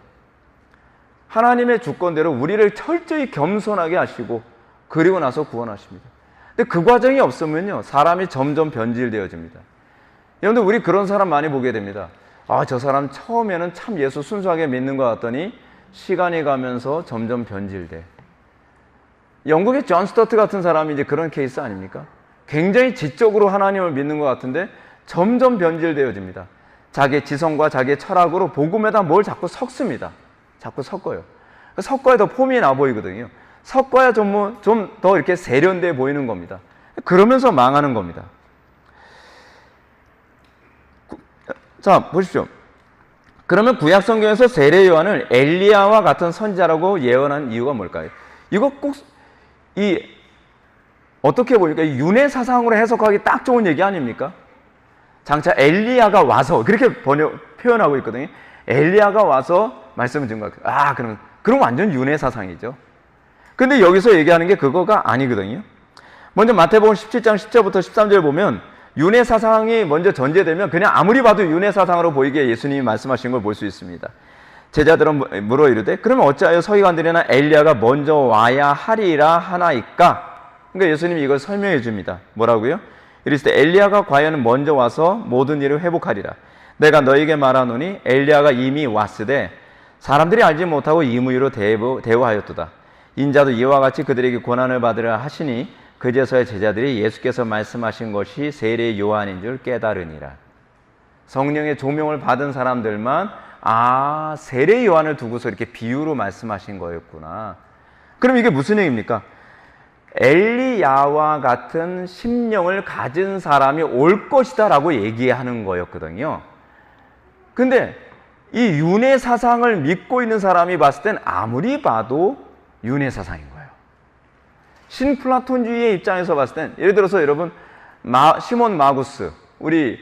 하나님의 주권대로 우리를 철저히 겸손하게 하시고 그리고 나서 구원하십니다. 근데 그 과정이 없으면요, 사람이 점점 변질되어집니다. 여러분들, 우리 그런 사람 많이 보게 됩니다. 저 사람 처음에는 참 예수 순수하게 믿는 것 같더니 시간이 가면서 점점 변질돼. 영국의 존 스토트 같은 사람이 이제 그런 케이스 아닙니까? 굉장히 지적으로 하나님을 믿는 것 같은데 점점 변질되어집니다. 자기의 지성과 자기의 철학으로 복음에다 뭘 자꾸 섞습니다. 자꾸 섞어요. 섞어야 더 폼이 나 보이거든요. 섞어야 좀 더 이렇게 세련돼 보이는 겁니다. 그러면서 망하는 겁니다. 자, 보십시오. 그러면 구약 성경에서 세례 요한을 엘리야와 같은 선지자라고 예언한 이유가 뭘까요? 이거 꼭 어떻게 보니까 윤회 사상으로 해석하기 딱 좋은 얘기 아닙니까? 장차 엘리야가 와서 그렇게 표현하고 있거든요. 엘리야가 와서 말씀을 증거하고, 그럼 완전 윤회 사상이죠. 근데 여기서 얘기하는 게 그거가 아니거든요. 먼저 마태복음 17장 10절부터 13절 보면 윤회 사상이 먼저 전제되면 그냥 아무리 봐도 윤회 사상으로 보이게 예수님이 말씀하신 걸 볼 수 있습니다. 제자들은 물어 이르되 그러면 어찌하여 서기관들이나 엘리야가 먼저 와야 하리라 하나이까? 그러니까 예수님이 이걸 설명해 줍니다. 뭐라고요? 이르시되 엘리야가 과연 먼저 와서 모든 일을 회복하리라. 내가 너에게 말하노니 엘리야가 이미 왔으되 사람들이 알지 못하고 임의로 대우하였도다. 인자도 이와 같이 그들에게 고난을 받으라 하시니 그제서야 제자들이 예수께서 말씀하신 것이 세례 요한인 줄 깨달으니라. 성령의 조명을 받은 사람들만 세례 요한을 두고서 이렇게 비유로 말씀하신 거였구나. 그럼 이게 무슨 얘기입니까? 엘리야와 같은 심령을 가진 사람이 올 것이다 라고 얘기하는 거였거든요. 근데 이 윤회 사상을 믿고 있는 사람이 봤을 땐 아무리 봐도 윤회 사상인 거예요. 신플라톤주의의 입장에서 봤을 땐, 예를 들어서 여러분 시몬 마구스, 우리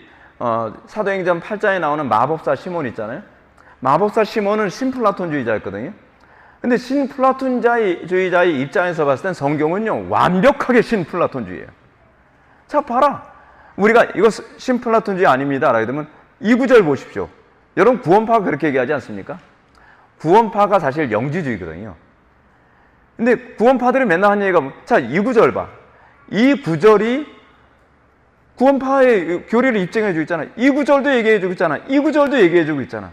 사도행전 8장에 나오는 마법사 시몬 있잖아요. 마법사 시몬은 신플라톤주의자였거든요. 근데 신플라톤주의자의 입장에서 봤을 땐 성경은요, 완벽하게 신플라톤주의예요. 자, 봐라. 우리가 이거 신플라톤주의 아닙니다 라고 되면 이 구절 보십시오. 여러분, 구원파가 그렇게 얘기하지 않습니까? 구원파가 사실 영지주의거든요. 근데 구원파들이 맨날 하는 얘기가 자, 이 구절 봐. 이 구절이 구원파의 교리를 입증해주고 있잖아. 이 구절도 얘기해주고 있잖아. 이 구절도 얘기해주고 있잖아.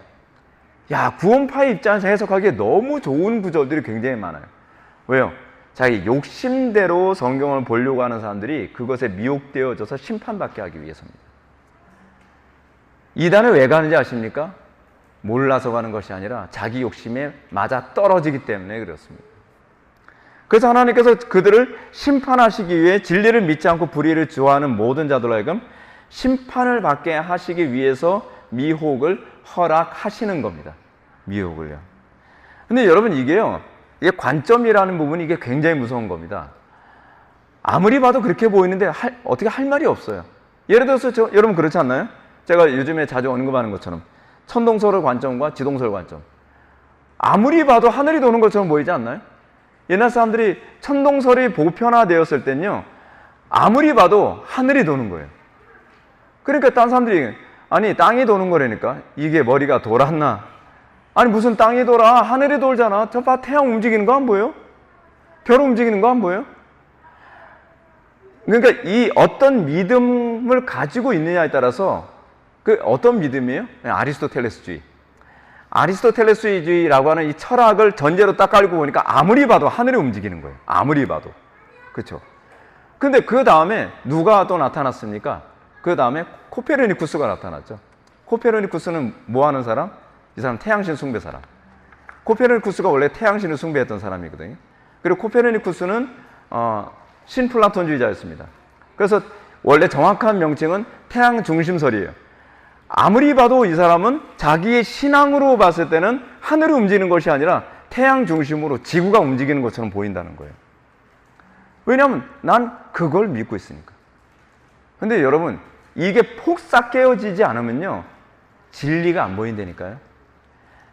야, 구원파의 입장에서 해석하기에 너무 좋은 구절들이 굉장히 많아요. 왜요? 자기 욕심대로 성경을 보려고 하는 사람들이 그것에 미혹되어져서 심판받게 하기 위해서입니다. 이단에 왜 가는지 아십니까? 몰라서 가는 것이 아니라 자기 욕심에 맞아 떨어지기 때문에 그렇습니다. 그래서 하나님께서 그들을 심판하시기 위해 진리를 믿지 않고 불의를 좋아하는 모든 자들로 하여금 심판을 받게 하시기 위해서 미혹을 허락하시는 겁니다. 미혹을요. 근데 여러분, 이게 관점이라는 부분이 이게 굉장히 무서운 겁니다. 아무리 봐도 그렇게 보이는데 어떻게 할 말이 없어요. 예를 들어서 여러분 그렇지 않나요? 제가 요즘에 자주 언급하는 것처럼 천동설 관점과 지동설 관점. 아무리 봐도 하늘이 도는 것처럼 보이지 않나요? 옛날 사람들이 천동설이 보편화되었을 땐요, 아무리 봐도 하늘이 도는 거예요. 그러니까 딴 사람들이 아니 땅이 도는 거라니까 이게 머리가 돌았나? 아니 무슨 땅이 돌아? 하늘이 돌잖아. 저 봐, 태양 움직이는 거 안 보여? 별 움직이는 거 안 보여? 그러니까 이 어떤 믿음을 가지고 있느냐에 따라서 그 어떤 믿음이에요? 아리스토텔레스주의. 아리스토텔레스주의라고 하는 이 철학을 전제로 딱 깔고 보니까 아무리 봐도 하늘이 움직이는 거예요. 아무리 봐도. 그렇죠? 근데 그 다음에 누가 또 나타났습니까? 그 다음에 코페르니쿠스가 나타났죠. 코페르니쿠스는 뭐 하는 사람? 이 사람 태양신 숭배 사람. 코페르니쿠스가 원래 태양신을 숭배했던 사람이거든요. 그리고 코페르니쿠스는 신플라톤주의자였습니다. 그래서 원래 정확한 명칭은 태양 중심설이에요. 아무리 봐도 이 사람은 자기의 신앙으로 봤을 때는 하늘이 움직이는 것이 아니라 태양 중심으로 지구가 움직이는 것처럼 보인다는 거예요. 왜냐하면 난 그걸 믿고 있으니까. 근데 여러분, 이게 폭삭 깨어지지 않으면요, 진리가 안 보인다니까요.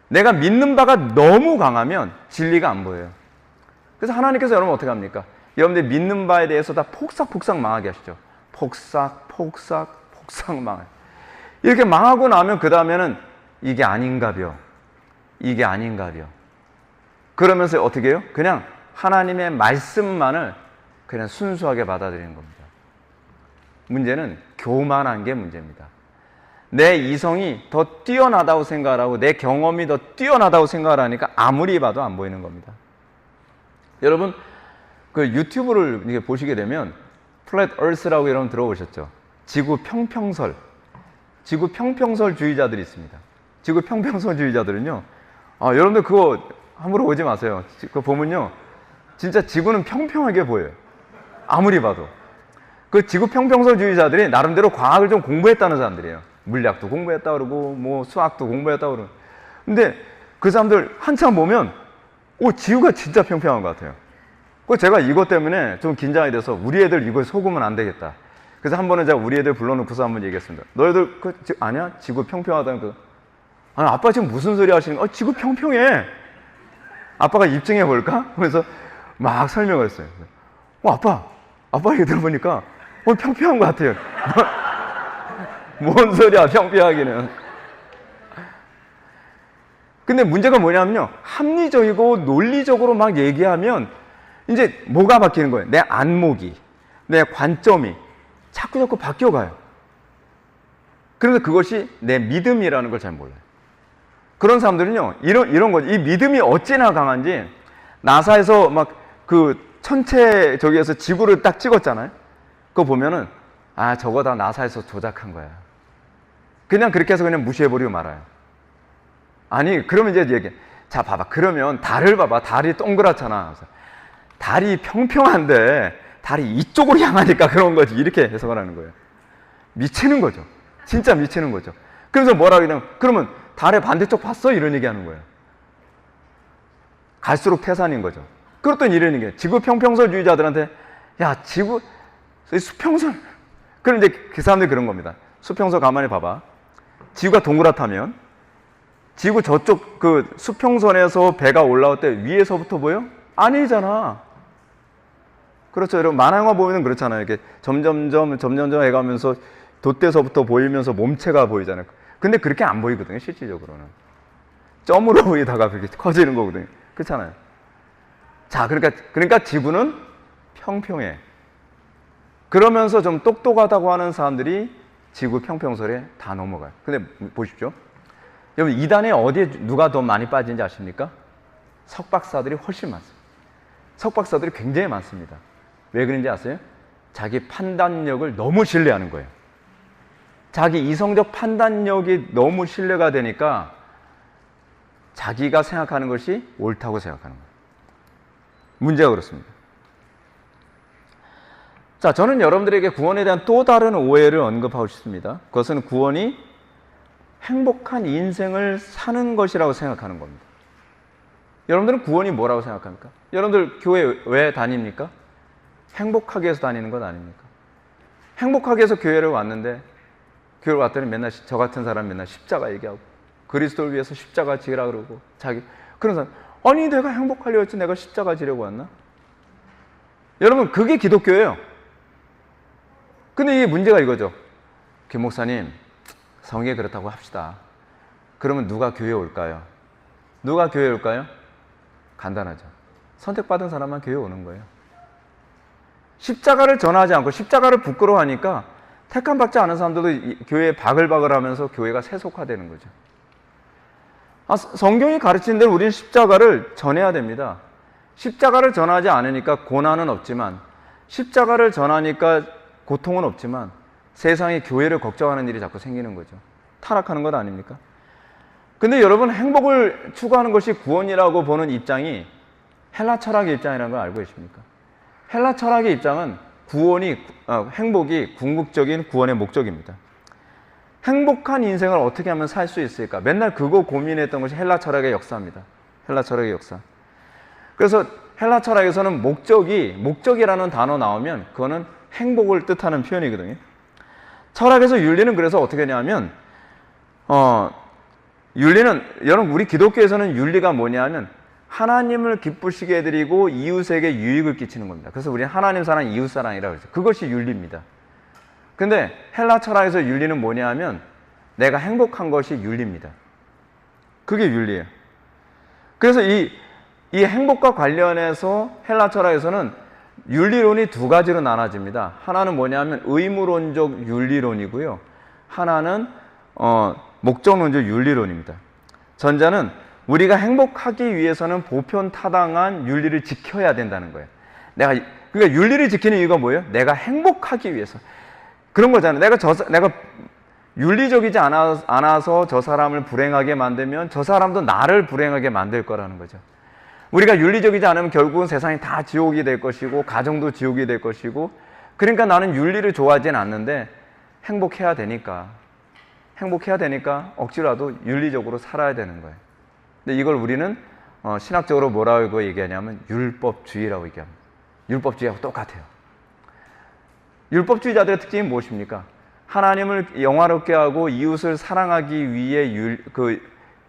내가 믿는 바가 너무 강하면 진리가 안 보여요. 그래서 하나님께서 여러분 어떻게 합니까? 여러분들 믿는 바에 대해서 다 폭삭 망하게 하시죠. 폭삭 망해. 이렇게 망하고 나면 그 다음에는 이게 아닌가벼. 그러면서 어떻게 해요? 그냥 하나님의 말씀만을 그냥 순수하게 받아들이는 겁니다. 문제는 교만한 게 문제입니다. 내 이성이 더 뛰어나다고 생각하고 내 경험이 더 뛰어나다고 생각을 하니까 아무리 봐도 안 보이는 겁니다. 여러분, 그 유튜브를 이렇게 보시게 되면 플랫 얼스라고 여러분 들어보셨죠? 지구 평평설주의자들이 있습니다. 지구 평평설주의자들은요, 여러분들 그거 함부로 오지 마세요. 그거 보면요, 진짜 지구는 평평하게 보여요. 아무리 봐도. 그 지구 평평설주의자들이 나름대로 과학을 좀 공부했다는 사람들이에요. 물리학도 공부했다 그러고 뭐 수학도 공부했다 그러고. 근데 그 사람들 한참 보면 지구가 진짜 평평한 것 같아요. 그래서 제가 이것 때문에 좀 긴장이 돼서 우리 애들 이걸 속으면 안 되겠다. 그래서 한 번은 제가 우리 애들 불러놓고서 한번 얘기했습니다. 너희들 아니야? 지구 평평하다는 거. 아니, 아빠 지금 무슨 소리 하시는 거야? 지구 평평해. 아빠가 입증해 볼까? 그래서 막 설명을 했어요. 아빠 얘기 들어보니까 평평한 것 같아요. 뭔 소리야, 평평하기는. 근데 문제가 뭐냐면요, 합리적이고 논리적으로 막 얘기하면 이제 뭐가 바뀌는 거예요? 내 안목이, 내 관점이 자꾸 바뀌어가요. 그래서 그것이 내 믿음이라는 걸 잘 몰라요. 그런 사람들은요, 이런 거죠. 이 믿음이 어찌나 강한지, 나사에서 막 그 천체 저기에서 지구를 딱 찍었잖아요. 그거 보면은, 저거 다 나사에서 조작한 거야. 그냥 그렇게 해서 그냥 무시해버리고 말아요. 아니, 그러면 이제 얘기해. 자, 봐봐. 그러면 달을 봐봐. 달이 동그랗잖아. 달이 평평한데 달이 이쪽으로 향하니까 그런 거지. 이렇게 해석을 하는 거예요. 미치는 거죠. 진짜 미치는 거죠. 그래서 뭐라 그러냐면, 그러면 달의 반대쪽 봤어? 이런 얘기 하는 거예요. 갈수록 태산인 거죠. 그렇더니 이런 얘기예요. 지구 평평설주의자들한테, 야, 지구, 수평선. 그럼 이제 그 사람들이 그런 겁니다. 수평선 가만히 봐봐. 지구가 동그랗다면, 지구 저쪽 그 수평선에서 배가 올라올 때 위에서부터 보여? 아니잖아. 그렇죠. 여러분, 만화영화 보면 그렇잖아요. 이렇게 점점점 해가면서 돛대서부터 보이면서 몸체가 보이잖아요. 근데 그렇게 안 보이거든요, 실질적으로는. 점으로 보이다가 그렇게 커지는 거거든요. 그렇잖아요. 자, 그러니까 지구는 평평해. 그러면서 좀 똑똑하다고 하는 사람들이 지구 평평설에 다 넘어가요. 근데 보십시오. 여러분, 이단에 어디에 누가 더 많이 빠진지 아십니까? 석박사들이 훨씬 많습니다. 석박사들이 굉장히 많습니다. 왜 그런지 아세요? 자기 판단력을 너무 신뢰하는 거예요. 자기 이성적 판단력이 너무 신뢰가 되니까 자기가 생각하는 것이 옳다고 생각하는 거예요. 문제가 그렇습니다. 자, 저는 여러분들에게 구원에 대한 또 다른 오해를 언급하고 싶습니다. 그것은 구원이 행복한 인생을 사는 것이라고 생각하는 겁니다. 여러분들은 구원이 뭐라고 생각합니까? 여러분들 교회 왜 다닙니까? 행복하게 해서 다니는 것 아닙니까? 행복하게 해서 교회를 왔는데, 교회를 왔더니 맨날 저 같은 사람 맨날 십자가 얘기하고 그리스도를 위해서 십자가 지으라 그러고 그런 사람, 아니 내가 행복하려고 했지 내가 십자가 지려고 왔나? 여러분, 그게 기독교예요. 근데 이게 문제가 이거죠. 김 목사님, 성경이 그렇다고 합시다. 그러면 누가 교회에 올까요? 누가 교회에 올까요? 간단하죠. 선택받은 사람만 교회에 오는 거예요. 십자가를 전하지 않고 십자가를 부끄러워하니까 택함받지 않은 사람들도 교회에 바글바글 하면서 교회가 세속화되는 거죠. 성경이 가르치는 대로 우리는 십자가를 전해야 됩니다. 십자가를 전하지 않으니까 고난은 없지만, 십자가를 전하니까 고통은 없지만 세상에 교회를 걱정하는 일이 자꾸 생기는 거죠. 타락하는 것 아닙니까? 근데 여러분, 행복을 추구하는 것이 구원이라고 보는 입장이 헬라 철학의 입장이라는 걸 알고 계십니까? 헬라 철학의 입장은 행복이 궁극적인 구원의 목적입니다. 행복한 인생을 어떻게 하면 살 수 있을까? 맨날 그거 고민했던 것이 헬라 철학의 역사입니다. 헬라 철학의 역사. 그래서 헬라 철학에서는 목적이라는 단어 나오면 그거는 행복을 뜻하는 표현이거든요. 철학에서 윤리는 그래서 어떻게 하냐면, 여러분, 우리 기독교에서는 윤리가 뭐냐면 하나님을 기쁘시게 해드리고 이웃에게 유익을 끼치는 겁니다. 그래서 우리는 하나님 사랑, 이웃 사랑이라고 그러죠. 그것이 윤리입니다. 근데 헬라 철학에서 윤리는 뭐냐 하면 내가 행복한 것이 윤리입니다. 그게 윤리예요. 그래서 이 행복과 관련해서 헬라 철학에서는 윤리론이 두 가지로 나눠집니다. 하나는 뭐냐 하면 의무론적 윤리론이고요. 하나는 목적론적 윤리론입니다. 전자는 우리가 행복하기 위해서는 보편타당한 윤리를 지켜야 된다는 거예요. 그러니까 윤리를 지키는 이유가 뭐예요? 내가 행복하기 위해서. 그런 거잖아요. 내가 윤리적이지 않아서 저 사람을 불행하게 만들면 저 사람도 나를 불행하게 만들 거라는 거죠. 우리가 윤리적이지 않으면 결국은 세상이 다 지옥이 될 것이고 가정도 지옥이 될 것이고, 그러니까 나는 윤리를 좋아하지는 않는데 행복해야 되니까 억지로라도 윤리적으로 살아야 되는 거예요. 근데 이걸 우리는 신학적으로 뭐라고 얘기하냐면 율법주의라고 얘기합니다. 율법주의하고 똑같아요. 율법주의자들의 특징이 무엇입니까? 하나님을 영화롭게 하고 이웃을 사랑하기 위해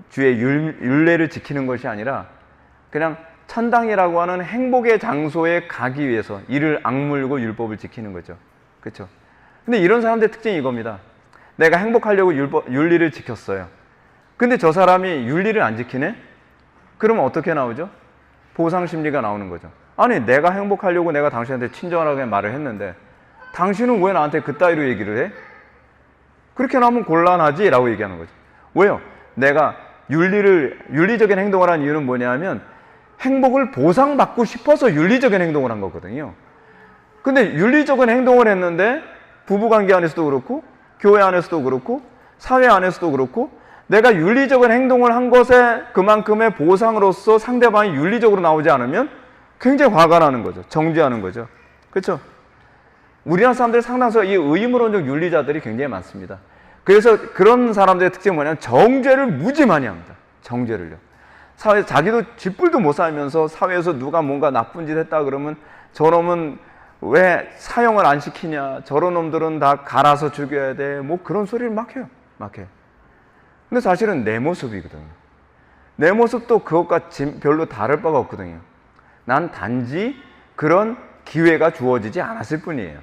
주의 율례를 지키는 것이 아니라 그냥 천당이라고 하는 행복의 장소에 가기 위해서 이를 악물고 율법을 지키는 거죠. 그렇죠? 근데 이런 사람들의 특징이 이겁니다. 내가 행복하려고 윤리를 지켰어요. 근데 저 사람이 윤리를 안 지키네? 그러면 어떻게 나오죠? 보상심리가 나오는 거죠. 아니, 내가 행복하려고 내가 당신한테 친절하게 말을 했는데 당신은 왜 나한테 그따위로 얘기를 해? 그렇게 나오면 곤란하지? 라고 얘기하는 거죠. 왜요? 내가 윤리적인 행동을 한 이유는 뭐냐면 행복을 보상받고 싶어서 윤리적인 행동을 한 거거든요. 근데 윤리적인 행동을 했는데 부부관계 안에서도 그렇고 교회 안에서도 그렇고 사회 안에서도 그렇고 내가 윤리적인 행동을 한 것에 그만큼의 보상으로서 상대방이 윤리적으로 나오지 않으면 굉장히 화가 나는 거죠. 정죄하는 거죠. 그렇죠? 우리나라 사람들 상당수 이 의무론적 윤리자들이 굉장히 많습니다. 그래서 그런 사람들의 특징은 뭐냐면 정죄를 무지 많이 합니다. 정죄를요. 사회에서 자기도 쥐뿔도 못 살면서 사회에서 누가 뭔가 나쁜 짓 했다 그러면 저놈은 왜 사형을 안 시키냐, 저런 놈들은 다 갈아서 죽여야 돼, 뭐 그런 소리를 막 해요. 막 해. 근데 사실은 내 모습이거든요. 내 모습도 그것과 별로 다를 바가 없거든요. 난 단지 그런 기회가 주어지지 않았을 뿐이에요.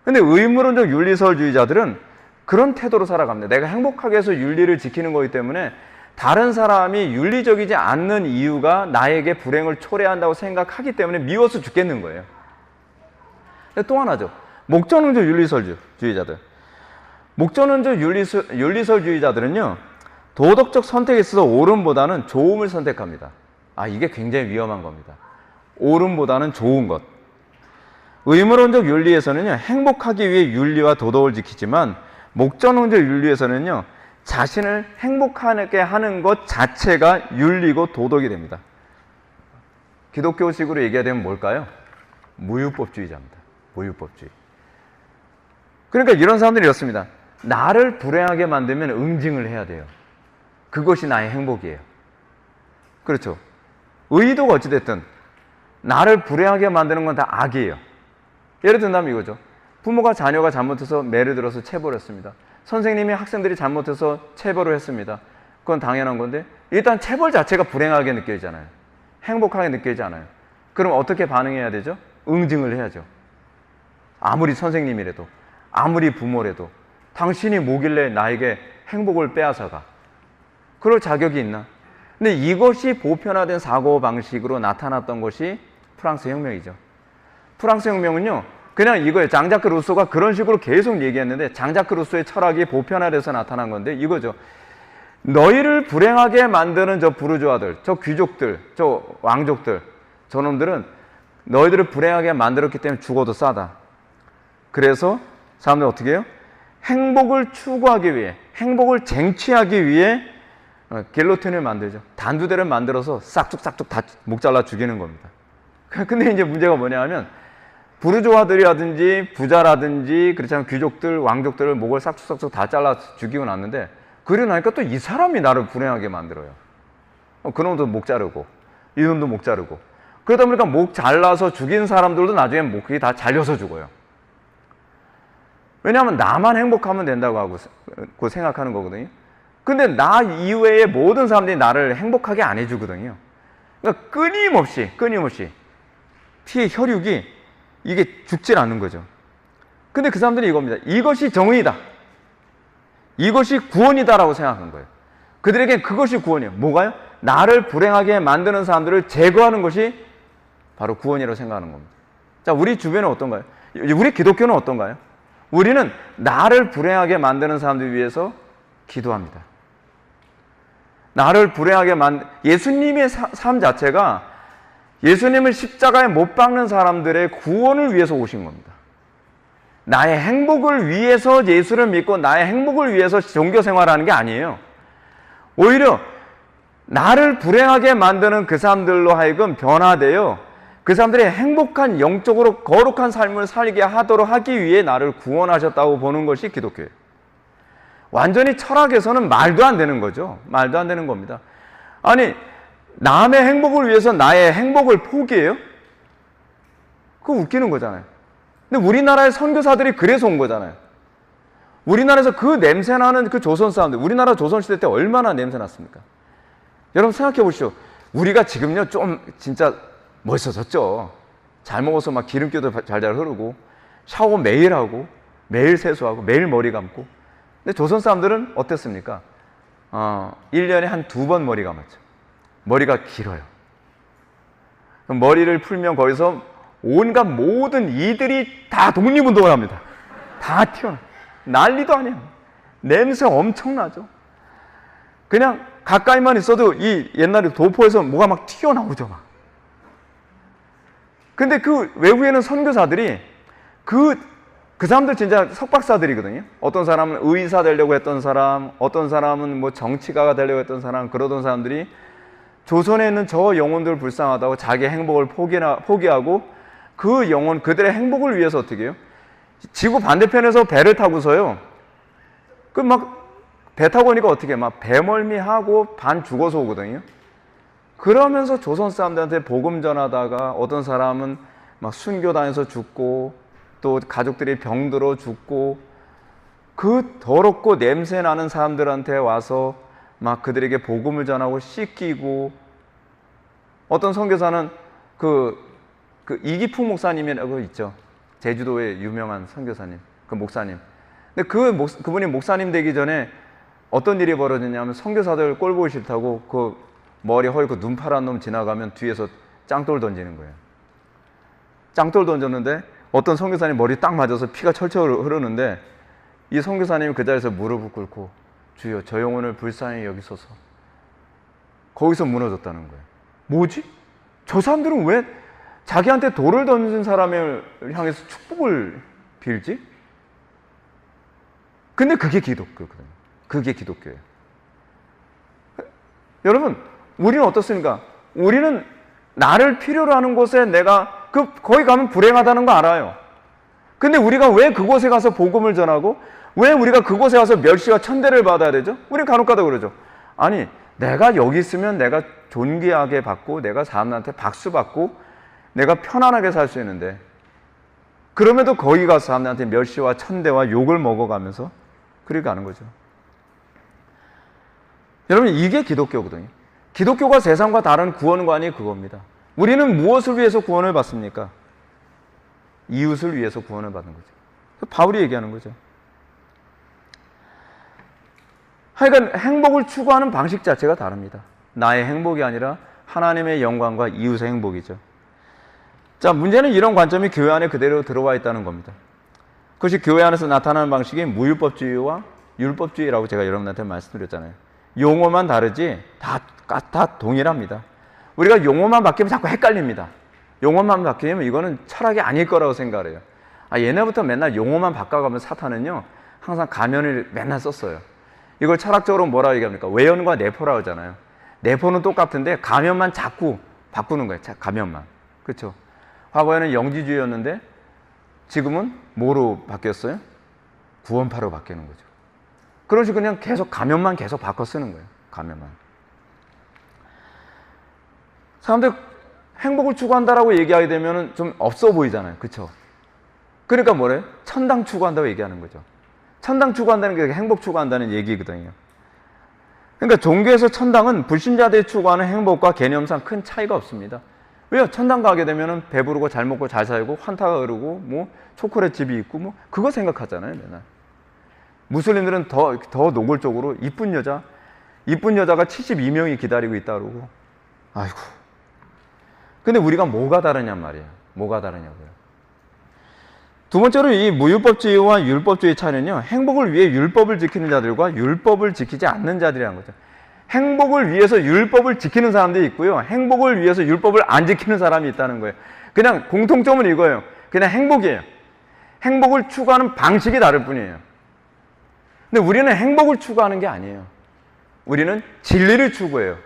근데 의무론적 윤리설주의자들은 그런 태도로 살아갑니다. 내가 행복하게 해서 윤리를 지키는 거기 때문에 다른 사람이 윤리적이지 않는 이유가 나에게 불행을 초래한다고 생각하기 때문에 미워서 죽겠는 거예요. 또 하나죠. 목적론적 윤리설주의자들. 목적론적 윤리설주의자들은요, 도덕적 선택에 있어서 옳음보다는 좋음을 선택합니다. 이게 굉장히 위험한 겁니다. 옳음보다는 좋은 것. 의무론적 윤리에서는요, 행복하기 위해 윤리와 도덕을 지키지만 목적론적 윤리에서는요, 자신을 행복하게 하는 것 자체가 윤리고 도덕이 됩니다. 기독교식으로 얘기하면 뭘까요? 무유법주의자입니다. 무유법주의. 그러니까 이런 사람들이 이렇습니다. 나를 불행하게 만들면 응징을 해야 돼요. 그것이 나의 행복이에요. 그렇죠? 의도가 어찌됐든 나를 불행하게 만드는 건 다 악이에요. 예를 든다면 이거죠. 부모가 자녀가 잘못해서 매를 들어서 체벌을 했습니다. 선생님이 학생들이 잘못해서 체벌을 했습니다. 그건 당연한 건데 일단 체벌 자체가 불행하게 느껴지잖아요. 행복하게 느껴지지 않아요. 그럼 어떻게 반응해야 되죠? 응징을 해야죠. 아무리 선생님이라도, 아무리 부모라도 당신이 뭐길래 나에게 행복을 빼앗아가? 그럴 자격이 있나? 근데 이것이 보편화된 사고방식으로 나타났던 것이 프랑스 혁명이죠. 프랑스 혁명은요, 그냥 이거예요. 장자크 루소가 그런 식으로 계속 얘기했는데 장자크 루소의 철학이 보편화돼서 나타난 건데 이거죠. 너희를 불행하게 만드는 저 부르주아들, 저 귀족들, 저 왕족들, 저놈들은 너희들을 불행하게 만들었기 때문에 죽어도 싸다. 그래서 사람들이 어떻게 해요? 행복을 추구하기 위해, 행복을 쟁취하기 위해 길로틴을 만들죠. 단두대를 만들어서 싹둑싹둑 다 목 잘라 죽이는 겁니다. 근데 이제 문제가 뭐냐 하면 부르주아들이라든지 부자라든지 그렇지 않은 귀족들, 왕족들을 목을 싹둑싹둑 다 잘라 죽이고 났는데 그러고 나니까 또 이 사람이 나를 불행하게 만들어요. 그놈도 목 자르고 이놈도 목 자르고 그러다 보니까 목 잘라서 죽인 사람들도 나중에 목이 다 잘려서 죽어요. 왜냐하면 나만 행복하면 된다고 하고 생각하는 거거든요. 근데 나 이외의 모든 사람들이 나를 행복하게 안 해주거든요. 그러니까 끊임없이 피의 혈육이 이게 죽질 않는 거죠. 근데 그 사람들이 이겁니다. 이것이 정의다. 이것이 구원이다라고 생각한 거예요. 그들에게 그것이 구원이에요. 뭐가요? 나를 불행하게 만드는 사람들을 제거하는 것이 바로 구원이라고 생각하는 겁니다. 자, 우리 주변은 어떤가요? 우리 기독교는 어떤가요? 우리는 나를 불행하게 만드는 사람들 위해서 기도합니다. 나를 불행하게 예수님의 삶 자체가 예수님을 십자가에 못 박는 사람들의 구원을 위해서 오신 겁니다. 나의 행복을 위해서 예수를 믿고 나의 행복을 위해서 종교 생활하는 게 아니에요. 오히려 나를 불행하게 만드는 그 사람들로 하여금 변화되어 그 사람들이 행복한 영적으로 거룩한 삶을 살게 하도록 하기 위해 나를 구원하셨다고 보는 것이 기독교예요. 완전히 철학에서는 말도 안 되는 거죠. 말도 안 되는 겁니다. 아니, 남의 행복을 위해서 나의 행복을 포기해요? 그거 웃기는 거잖아요. 근데 우리나라의 선교사들이 그래서 온 거잖아요. 우리나라에서 그 냄새나는 그 조선 사람들, 우리나라 조선시대 때 얼마나 냄새났습니까? 여러분 생각해 보시오. 우리가 지금요 좀 진짜 멋있어졌죠. 잘 먹어서 막 기름기도 잘잘 흐르고 샤워 매일 하고 매일 세수하고 매일 머리 감고. 근데 조선 사람들은 어땠습니까? 1년에 한 2번 머리 감았죠. 머리가 길어요. 머리를 풀면 거기서 온갖 모든 이들이 다 독립운동을 합니다. 다 튀어나와요. 난리도 아니에요. 냄새 엄청나죠. 그냥 가까이만 있어도 이 옛날에 도포에서 뭐가 막 튀어나오죠. 막. 근데 그 외부에는 선교사들이 그 사람들 진짜 석박사들이거든요. 어떤 사람은 의사 되려고 했던 사람, 어떤 사람은 뭐 정치가가 되려고 했던 사람, 그러던 사람들이 조선에 있는 저 영혼들 불쌍하다고 자기 행복을 포기하고 그 영혼, 그들의 행복을 위해서 어떻게 해요? 지구 반대편에서 배를 타고서요. 그 막 배 타고 오니까 어떻게 해? 막 배멀미하고 반 죽어서 오거든요. 그러면서 조선 사람들한테 복음 전하다가 어떤 사람은 막 순교 다녀서 죽고 또 가족들이 병들어 죽고 그 더럽고 냄새 나는 사람들한테 와서 막 그들에게 복음을 전하고 씻기고 어떤 선교사는 그 이기풍 목사님이라고 있죠. 제주도의 유명한 선교사님, 그 목사님. 근데 그분이 목사님 되기 전에 어떤 일이 벌어졌냐면 선교사들 꼴 보기 싫다고 그 머리 허옇고 눈 파란 놈 지나가면 뒤에서 짱돌 던지는 거예요. 짱돌 던졌는데 어떤 선교사님 머리 딱 맞아서 피가 철철 흐르는데 이 선교사님이 그 자리에서 무릎을 꿇고 주여 저 영혼을 불쌍히 여기소서. 거기서 무너졌다는 거예요. 뭐지? 저 사람들은 왜 자기한테 돌을 던진 사람을 향해서 축복을 빌지? 근데 그게 기독교거든요. 그게 기독교예요. 여러분, 우리는 어떻습니까? 우리는 나를 필요로 하는 곳에 내가 거기 가면 불행하다는 거 알아요. 근데 우리가 왜 그곳에 가서 복음을 전하고 왜 우리가 그곳에 가서 멸시와 천대를 받아야 되죠? 우리는 간혹가다 그러죠. 아니, 내가 여기 있으면 내가 존귀하게 받고 내가 사람들한테 박수 받고 내가 편안하게 살 수 있는데 그럼에도 거기 가서 사람들한테 멸시와 천대와 욕을 먹어가면서 그렇게 가는 거죠. 여러분, 이게 기독교거든요. 기독교가 세상과 다른 구원관이 그겁니다. 우리는 무엇을 위해서 구원을 받습니까? 이웃을 위해서 구원을 받는 거죠. 바울이 얘기하는 거죠. 하여간 행복을 추구하는 방식 자체가 다릅니다. 나의 행복이 아니라 하나님의 영광과 이웃의 행복이죠. 자, 문제는 이런 관점이 교회 안에 그대로 들어와 있다는 겁니다. 그것이 교회 안에서 나타나는 방식이 무율법주의와 율법주의라고 제가 여러분한테 말씀드렸잖아요. 용어만 다르지 다 동일합니다. 우리가 용어만 바뀌면 자꾸 헷갈립니다. 용어만 바뀌면 이거는 철학이 아닐 거라고 생각을 해요. 옛날부터 맨날 용어만 바꿔가면 사탄은요 항상 가면을 맨날 썼어요. 이걸 철학적으로 뭐라고 얘기합니까? 외연과 내포라고 하잖아요. 내포는 똑같은데 가면만 자꾸 바꾸는 거예요. 가면만. 그렇죠? 과거에는 영지주의였는데 지금은 뭐로 바뀌었어요? 구원파로 바뀌는 거죠. 그런 식으로 그냥 계속 가면만 계속 바꿔 쓰는 거예요. 가면만. 사람들 행복을 추구한다라고 얘기하게 되면 좀 없어 보이잖아요. 그렇죠? 그러니까 뭐래요? 천당 추구한다고 얘기하는 거죠. 천당 추구한다는 게 행복 추구한다는 얘기거든요. 그러니까 종교에서 천당은 불신자들이 추구하는 행복과 개념상 큰 차이가 없습니다. 왜요? 천당 가게 되면 배부르고 잘 먹고 잘 살고 환타가 흐르고 뭐 초콜릿 집이 있고 뭐 그거 생각하잖아요. 맨날. 무슬림들은 더 노골적으로 이쁜 여자가 72명이 기다리고 있다 그러고 아이고. 근데 우리가 뭐가 다르냔 말이에요. 뭐가 다르냐고요. 두 번째로 이 무율법주의와 율법주의 차이는요. 행복을 위해 율법을 지키는 자들과 율법을 지키지 않는 자들이라는 거죠. 행복을 위해서 율법을 지키는 사람들이 있고요. 행복을 위해서 율법을 안 지키는 사람이 있다는 거예요. 그냥 공통점은 이거예요. 그냥 행복이에요. 행복을 추구하는 방식이 다를 뿐이에요. 근데 우리는 행복을 추구하는 게 아니에요. 우리는 진리를 추구해요.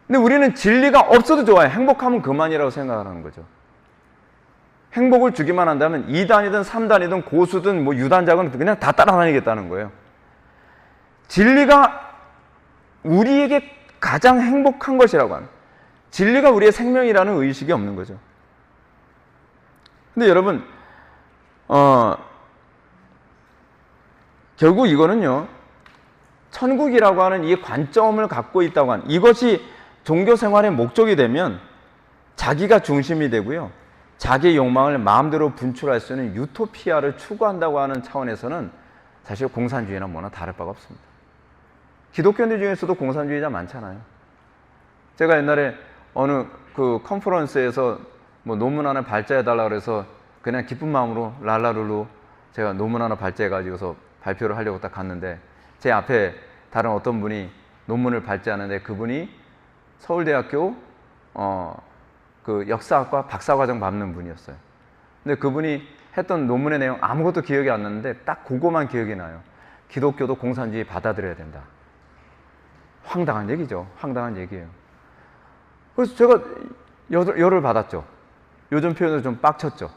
근데 우리는 진리가 없어도 좋아요. 행복하면 그만이라고 생각하는 거죠. 행복을 주기만 한다면 2단이든 3단이든 고수든 뭐 유단자건 그냥 다 따라다니겠다는 거예요. 진리가 우리에게 가장 행복한 것이라고 하는, 진리가 우리의 생명이라는 의식이 없는 거죠. 근데 여러분 결국 이거는요, 천국이라고 하는 이 관점을 갖고 있다고 하는, 이것이 종교 생활의 목적이 되면 자기가 중심이 되고요, 자기의 욕망을 마음대로 분출할 수 있는 유토피아를 추구한다고 하는 차원에서는 사실 공산주의나 뭐나 다를 바가 없습니다. 기독교인들 중에서도 공산주의자 많잖아요. 제가 옛날에 어느 그 컨퍼런스에서 뭐 논문 하나 발제해달라고 그래서 그냥 기쁜 마음으로 랄라룰루 제가 논문 하나 발제해가지고서 발표를 하려고 딱 갔는데 제 앞에 다른 어떤 분이 논문을 발제하는데 그분이 서울대학교 그 역사학과 박사과정 밟는 분이었어요. 근데 그분이 했던 논문의 내용 아무것도 기억이 안 나는데 딱 그거만 기억이 나요. 기독교도 공산주의 받아들여야 된다. 황당한 얘기죠. 황당한 얘기예요. 그래서 제가 열을 받았죠. 요즘 표현으로 좀 빡쳤죠.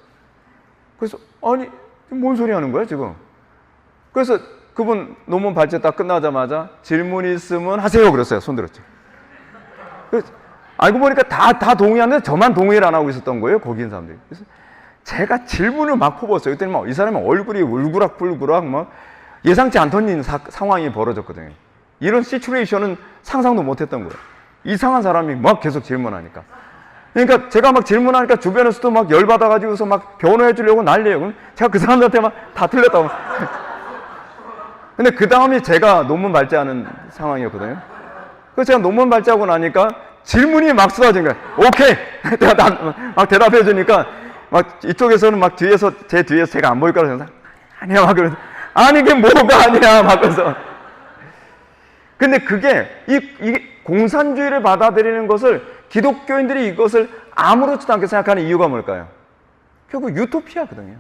그래서 아니 뭔 소리 하는 거야 지금. 그래서 그분 논문 발제 딱 끝나자마자 질문 있으면 하세요 그랬어요. 손 들었죠. 그래서 알고 보니까 다 동의하는데 저만 동의를 안 하고 있었던 거예요. 거기 있는 사람들이. 그래서 제가 질문을 막 퍼붓었어요. 그랬더니 막 이 사람이 얼굴이 울그락불그락 막 예상치 않던 상황이 벌어졌거든요. 이런 시츄에이션은 상상도 못했던 거예요. 이상한 사람이 막 계속 질문하니까. 그러니까 제가 막 질문하니까 주변에서도 막 열받아가지고서 막 변호해 주려고 난리예요. 그럼 제가 그 사람들한테 막 다 틀렸다고. 근데 그 다음이 제가 논문 발제하는 상황이었거든요. 그래서 제가 논문 발제하고 나니까 질문이 막 쏟아진 거예요. 오케이! 막 대답해 주니까 막 이쪽에서는 막 뒤에서, 제 뒤에서 제가 안 보일 거라고 생각해서 아니야, 막 그러면서 아니, 이게 뭐가 아니야, 막 그래서. 근데 그게, 이게 공산주의를 받아들이는 것을 기독교인들이 이것을 아무렇지도 않게 생각하는 이유가 뭘까요? 결국 유토피아거든요.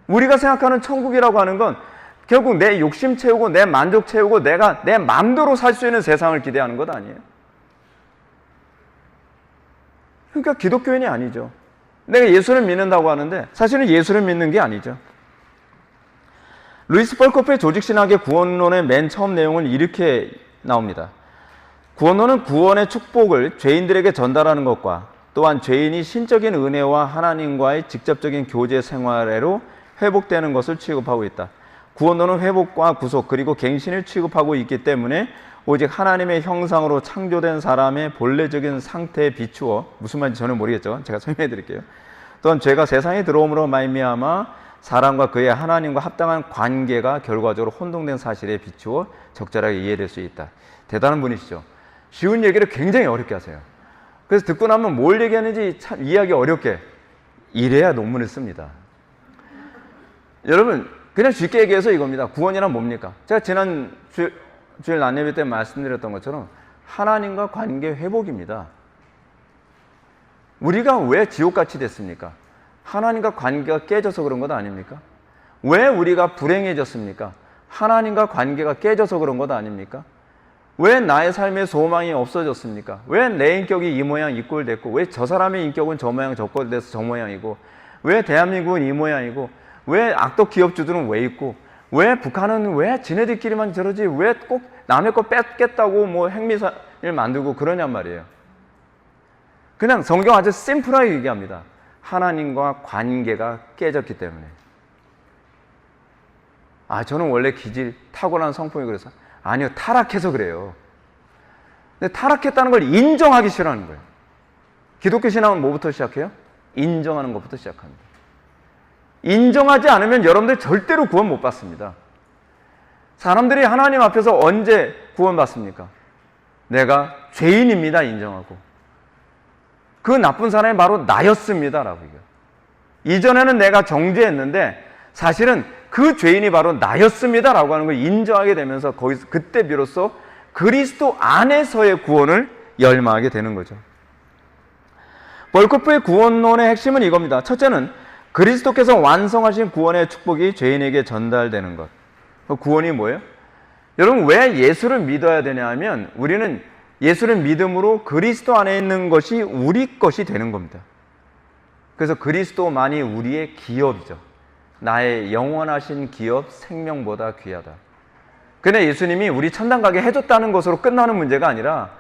우리가 생각하는 천국이라고 하는 건 결국 내 욕심 채우고 내 만족 채우고 내가 내 마음대로 살 수 있는 세상을 기대하는 것 아니에요. 그러니까 기독교인이 아니죠. 내가 예수를 믿는다고 하는데 사실은 예수를 믿는 게 아니죠. 루이스 벌코프의 조직신학의 구원론의 맨 처음 내용은 이렇게 나옵니다. 구원론은 구원의 축복을 죄인들에게 전달하는 것과 또한 죄인이 신적인 은혜와 하나님과의 직접적인 교제 생활로 회복되는 것을 취급하고 있다. 구원론은 회복과 구속 그리고 갱신을 취급하고 있기 때문에 오직 하나님의 형상으로 창조된 사람의 본래적인 상태에 비추어, 무슨 말인지 저는 모르겠죠. 제가 설명해 드릴게요. 또한 죄가 세상에 들어옴으로 말미암아 사람과 그의 하나님과 합당한 관계가 결과적으로 혼동된 사실에 비추어 적절하게 이해될 수 있다. 대단한 분이시죠. 쉬운 얘기를 굉장히 어렵게 하세요. 그래서 듣고 나면 뭘 얘기하는지 참 이해하기 어렵게, 이래야 논문을 씁니다. 여러분 그냥 쉽게 얘기해서 이겁니다. 구원이란 뭡니까? 제가 지난 주일 안예배 때 말씀드렸던 것처럼 하나님과 관계 회복입니다. 우리가 왜 지옥같이 됐습니까? 하나님과 관계가 깨져서 그런 것 아닙니까? 왜 우리가 불행해졌습니까? 하나님과 관계가 깨져서 그런 것 아닙니까? 왜 나의 삶의 소망이 없어졌습니까? 왜 내 인격이 이 모양 이 꼴 됐고, 왜 저 사람의 인격은 저 모양 저 꼴 돼서 저 모양이고, 왜 대한민국은 이 모양이고, 왜 악덕 기업주들은 왜 있고, 왜 북한은 왜 지네들끼리만 저러지, 왜 꼭 남의 거 뺏겠다고 뭐 핵미사일 만들고 그러냔 말이에요. 그냥 성경 아주 심플하게 얘기합니다. 하나님과 관계가 깨졌기 때문에. 저는 원래 기질 탁월한 성품이 그래서. 아니요, 타락해서 그래요. 근데 타락했다는 걸 인정하기 싫어하는 거예요. 기독교 신앙은 뭐부터 시작해요? 인정하는 것부터 시작합니다. 인정하지 않으면 여러분들 절대로 구원 못 받습니다. 사람들이 하나님 앞에서 언제 구원 받습니까? 내가 죄인입니다 인정하고, 그 나쁜 사람이 바로 나였습니다 라고 얘기해요. 이전에는 내가 정죄했는데 사실은 그 죄인이 바로 나였습니다 라고 하는 걸 인정하게 되면서 거기서 그때 비로소 그리스도 안에서의 구원을 열망하게 되는 거죠. 벌코프의 구원론의 핵심은 이겁니다. 첫째는 그리스도께서 완성하신 구원의 축복이 죄인에게 전달되는 것. 구원이 뭐예요? 여러분 왜 예수를 믿어야 되냐 하면 우리는 예수를 믿음으로 그리스도 안에 있는 것이 우리 것이 되는 겁니다. 그래서 그리스도만이 우리의 기업이죠. 나의 영원하신 기업, 생명보다 귀하다. 근데 예수님이 우리 천당 가게 해줬다는 것으로 끝나는 문제가 아니라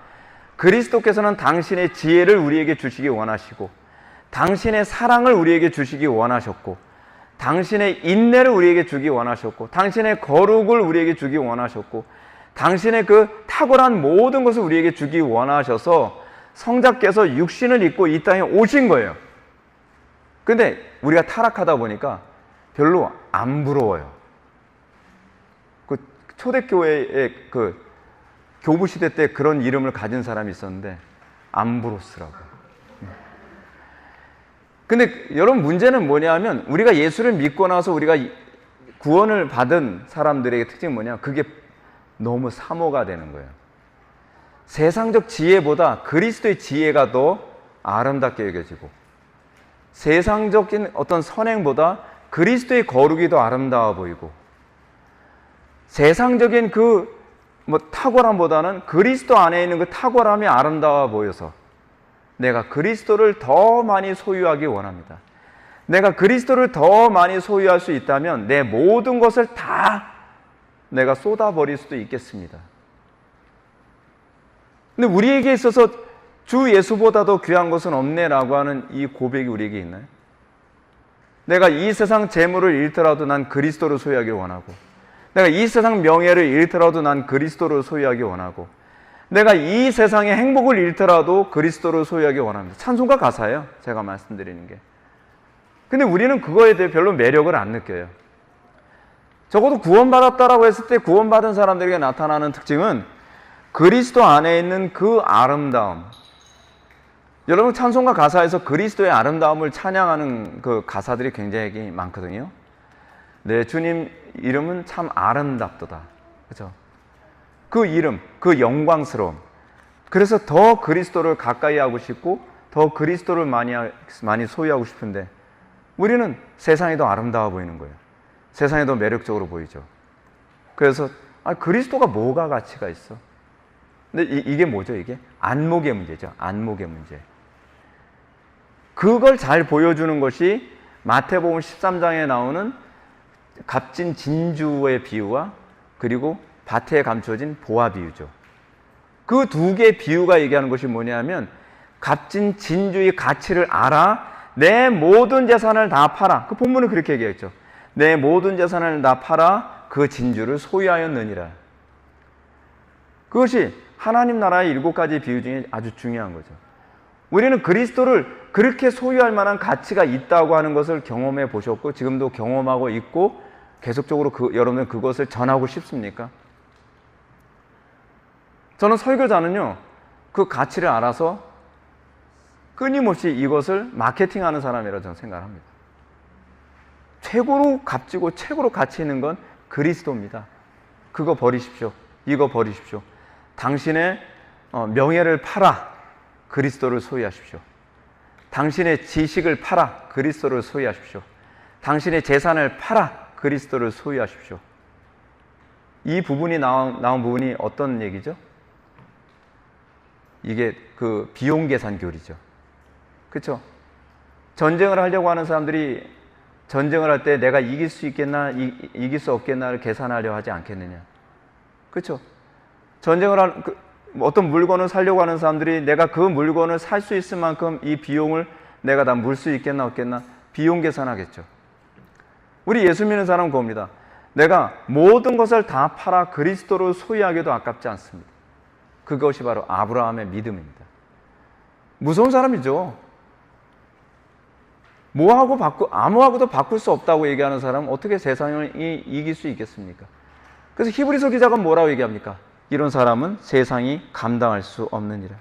그리스도께서는 당신의 지혜를 우리에게 주시기 원하시고, 당신의 사랑을 우리에게 주시기 원하셨고, 당신의 인내를 우리에게 주기 원하셨고, 당신의 거룩을 우리에게 주기 원하셨고, 당신의 그 탁월한 모든 것을 우리에게 주기 원하셔서 성자께서 육신을 입고 이 땅에 오신 거예요. 근데 우리가 타락하다 보니까 별로 안 부러워요. 그 초대교회의 그 교부시대 때 그런 이름을 가진 사람이 있었는데 암브로스라고. 근데 여러분 문제는 뭐냐면 우리가 예수를 믿고 나서 우리가 구원을 받은 사람들의 특징이 뭐냐, 그게 너무 사모가 되는 거예요. 세상적 지혜보다 그리스도의 지혜가 더 아름답게 여겨지고, 세상적인 어떤 선행보다 그리스도의 거룩이 더 아름다워 보이고, 세상적인 그 탁월함보다는 그리스도 안에 있는 그 탁월함이 아름다워 보여서 내가 그리스도를 더 많이 소유하기 원합니다. 내가 그리스도를 더 많이 소유할 수 있다면 내 모든 것을 다 내가 쏟아버릴 수도 있겠습니다. 근데 우리에게 있어서 주 예수보다도 귀한 것은 없네라고 하는 이 고백이 우리에게 있나요? 내가 이 세상 재물을 잃더라도 난 그리스도를 소유하기 원하고, 내가 이 세상 명예를 잃더라도 난 그리스도를 소유하기 원하고, 내가 이 세상의 행복을 잃더라도 그리스도를 소유하기 원합니다. 찬송가 가사예요, 제가 말씀드리는 게. 근데 우리는 그거에 대해 별로 매력을 안 느껴요. 적어도 구원받았다라고 했을 때 구원받은 사람들에게 나타나는 특징은 그리스도 안에 있는 그 아름다움. 여러분, 찬송가 가사에서 그리스도의 아름다움을 찬양하는 그 가사들이 굉장히 많거든요. 네, 주님 이름은 참 아름답도다. 그렇죠? 그 이름, 그 영광스러움. 그래서 더 그리스도를 가까이 하고 싶고 더 그리스도를 많이 소유하고 싶은데 우리는 세상이 더 아름다워 보이는 거예요. 세상이 더 매력적으로 보이죠. 그래서 그리스도가 뭐가 가치가 있어? 근데 이게 뭐죠? 이게 안목의 문제죠. 안목의 문제. 그걸 잘 보여주는 것이 마태복음 13장에 나오는 값진 진주의 비유와 그리고 밭에 감춰진 보화 비유죠. 그 두 개의 비유가 얘기하는 것이 뭐냐면 값진 진주의 가치를 알아 내 모든 재산을 다 팔아. 그 본문은 그렇게 얘기했죠. 내 모든 재산을 다 팔아 그 진주를 소유하였느니라. 그것이 하나님 나라의 7가지 비유 중에 아주 중요한 거죠. 우리는 그리스도를 그렇게 소유할 만한 가치가 있다고 하는 것을 경험해 보셨고 지금도 경험하고 있고 계속적으로 여러분은 그것을 전하고 싶습니까? 저는 설교자는요, 그 가치를 알아서 끊임없이 이것을 마케팅하는 사람이라고 저는 생각을 합니다. 최고로 값지고 최고로 가치 있는 건 그리스도입니다. 그거 버리십시오. 이거 버리십시오. 당신의 명예를 팔아 그리스도를 소유하십시오. 당신의 지식을 팔아 그리스도를 소유하십시오. 당신의 재산을 팔아 그리스도를 소유하십시오. 이 부분이 나온 부분이 어떤 얘기죠? 이게 그 비용 계산 교리죠. 그렇죠? 전쟁을 하려고 하는 사람들이 전쟁을 할 때 내가 이길 수 있겠나 이길 수 없겠나를 계산하려 하지 않겠느냐. 그렇죠? 전쟁을 어떤 물건을 사려고 하는 사람들이 내가 그 물건을 살 수 있을 만큼 이 비용을 내가 다 물 수 있겠나 없겠나 비용 계산하겠죠. 우리 예수 믿는 사람은 그겁니다. 내가 모든 것을 다 팔아 그리스도를 소유하기도 아깝지 않습니다. 그것이 바로 아브라함의 믿음입니다. 무서운 사람이죠. 아무하고도 바꿀 수 없다고 얘기하는 사람은 어떻게 세상을 이길 수 있겠습니까? 그래서 히브리서 기자가 뭐라고 얘기합니까? 이런 사람은 세상이 감당할 수 없느니라.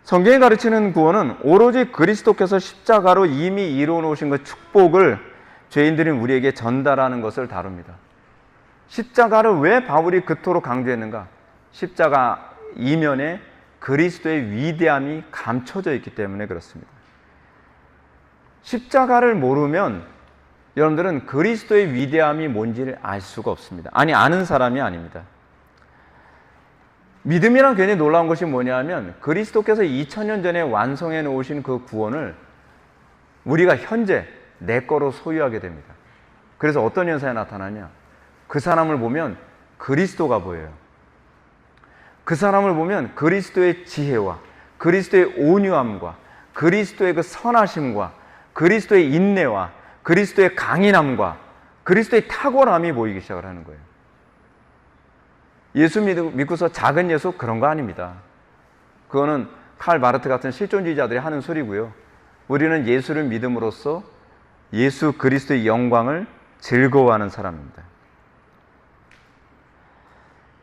성경이 가르치는 구원은 오로지 그리스도께서 십자가로 이미 이루어 놓으신 그 축복을 죄인들인 우리에게 전달하는 것을 다룹니다. 십자가를 왜 바울이 그토록 강조했는가? 십자가 이면에 그리스도의 위대함이 감춰져 있기 때문에 그렇습니다. 십자가를 모르면 여러분들은 그리스도의 위대함이 뭔지를 알 수가 없습니다. 아는 사람이 아닙니다. 믿음이란 괜히 놀라운 것이 뭐냐면 그리스도께서 2000년 전에 완성해 놓으신 그 구원을 우리가 현재 내 거로 소유하게 됩니다. 그래서 어떤 현상이 나타나냐? 그 사람을 보면 그리스도가 보여요. 그 사람을 보면 그리스도의 지혜와 그리스도의 온유함과 그리스도의 그 선하심과 그리스도의 인내와 그리스도의 강인함과 그리스도의 탁월함이 보이기 시작을 하는 거예요. 예수 믿고서 작은 예수 그런 거 아닙니다. 그거는 칼 마르트 같은 실존주의자들이 하는 소리고요. 우리는 예수를 믿음으로써 예수 그리스도의 영광을 즐거워하는 사람입니다.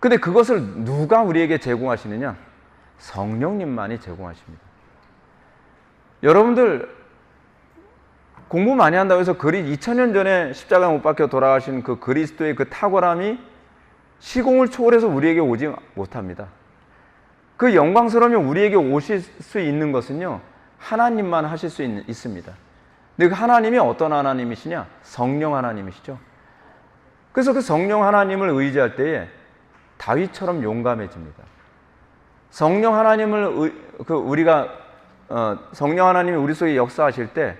근데 그것을 누가 우리에게 제공하시느냐? 성령님만이 제공하십니다. 여러분들 공부 많이 한다고 해서 2000년 전에 십자가에 못 박혀 돌아가신 그 그리스도의 그 탁월함이 시공을 초월해서 우리에게 오지 못합니다. 그 영광스러움이 우리에게 오실 수 있는 것은요, 하나님만 하실 수 있습니다. 근데 그 하나님이 어떤 하나님이시냐? 성령 하나님이시죠. 그래서 그 성령 하나님을 의지할 때에 다윗처럼 용감해집니다. 성령 하나님을 우리가 성령 하나님이 우리 속에 역사하실 때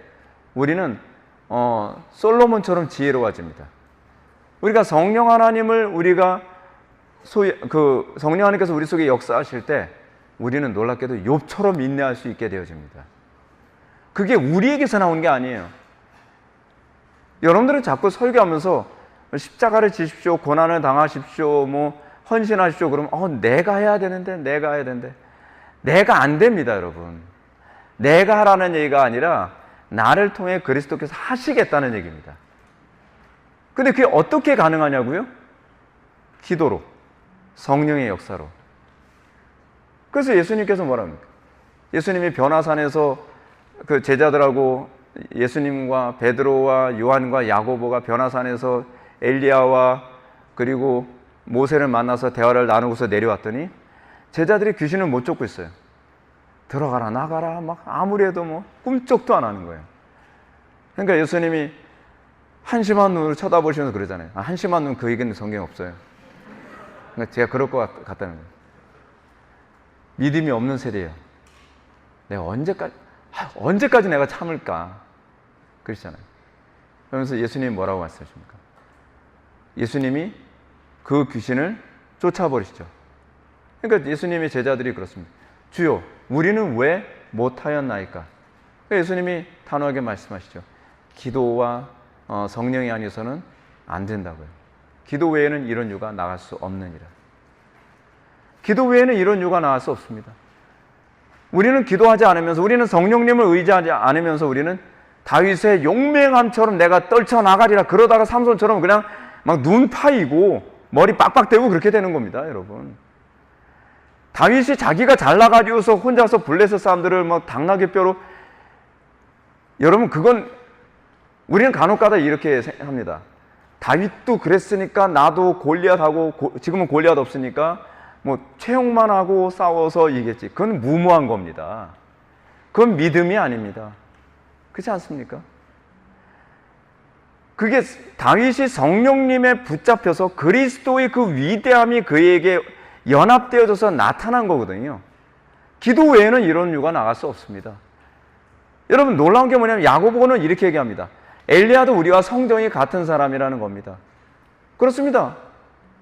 우리는 솔로몬처럼 지혜로워집니다. 우리가 성령 하나님을 성령 하나님께서 우리 속에 역사하실 때 우리는 놀랍게도 욥처럼 인내할 수 있게 되어집니다. 그게 우리에게서 나온 게 아니에요. 여러분들은 자꾸 설교하면서 십자가를 지십시오, 고난을 당하십시오, 헌신하십시오. 그러면 내가 해야 되는데. 내가 안 됩니다, 여러분. 내가 하라는 얘기가 아니라 나를 통해 그리스도께서 하시겠다는 얘기입니다. 근데 그게 어떻게 가능하냐고요? 기도로, 성령의 역사로. 그래서 예수님께서 뭐라 합니까? 예수님이 변화산에서 그 제자들하고 예수님과 베드로와 요한과 야고보가 변화산에서 엘리야와 그리고 모세를 만나서 대화를 나누고서 내려왔더니 제자들이 귀신을 못 쫓고 있어요. 들어가라 나가라 막 아무리 해도 꿈쩍도 안 하는 거예요. 그러니까 예수님이 한심한 눈으로 쳐다보시면서 그러잖아요. 한심한 눈 그 얘기는 성경에 없어요. 그러니까 제가 그럴 것 같다는 거예요. 믿음이 없는 세대예요. 내가 언제까지 내가 참을까? 그러시잖아요. 그러면서 예수님이 뭐라고 말씀하십니까? 예수님이 그 귀신을 쫓아버리시죠. 그러니까 예수님의 제자들이 그렇습니다. 주여, 우리는 왜 못하였나이까? 그러니까 예수님이 단호하게 말씀하시죠. 기도와 성령이 아니어서는 안 된다고요. 기도 외에는 이런 유가 나갈 수 없느니라. 기도 외에는 이런 유가 나갈 수 없습니다. 우리는 기도하지 않으면서, 우리는 성령님을 의지하지 않으면서 우리는 다윗의 용맹함처럼 내가 떨쳐나가리라 그러다가 삼손처럼 그냥 막 눈 파이고 머리 빡빡대고 그렇게 되는 겁니다, 여러분. 다윗이 자기가 잘나가지고서 혼자서 블레셋 사람들을 막 당나귀 뼈로, 여러분 그건 우리는 간혹가다 이렇게 합니다. 다윗도 그랬으니까 나도 골리앗하고, 지금은 골리앗 없으니까 채용만 하고 싸워서 이기겠지. 그건 무모한 겁니다. 그건 믿음이 아닙니다. 그렇지 않습니까? 그게 다윗이 성령님에 붙잡혀서 그리스도의 그 위대함이 그에게 연합되어져서 나타난 거거든요. 기도 외에는 이런 유가 나갈 수 없습니다. 여러분 놀라운 게 뭐냐면 야고보는 이렇게 얘기합니다. 엘리야도 우리와 성정이 같은 사람이라는 겁니다. 그렇습니다.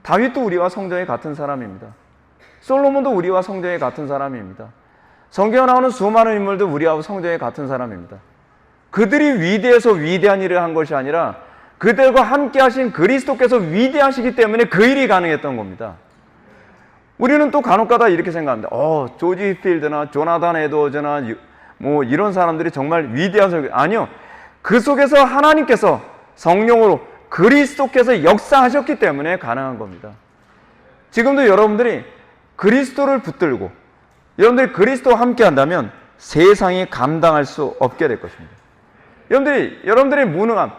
다윗도 우리와 성정이 같은 사람입니다. 솔로몬도 우리와 성정이 같은 사람입니다. 성경에 나오는 수많은 인물도 우리와 성정이 같은 사람입니다. 그들이 위대해서 위대한 일을 한 것이 아니라 그들과 함께 하신 그리스도께서 위대하시기 때문에 그 일이 가능했던 겁니다. 우리는 또 간혹가다 이렇게 생각합니다. 조지 필드나 조나단 에드워즈나 이런 사람들이 정말 위대한 설교. 아니요. 그 속에서 하나님께서 성령으로 그리스도께서 역사하셨기 때문에 가능한 겁니다. 지금도 여러분들이 그리스도를 붙들고 여러분들이 그리스도와 함께 한다면 세상이 감당할 수 없게 될 것입니다. 여러분들의 무능함.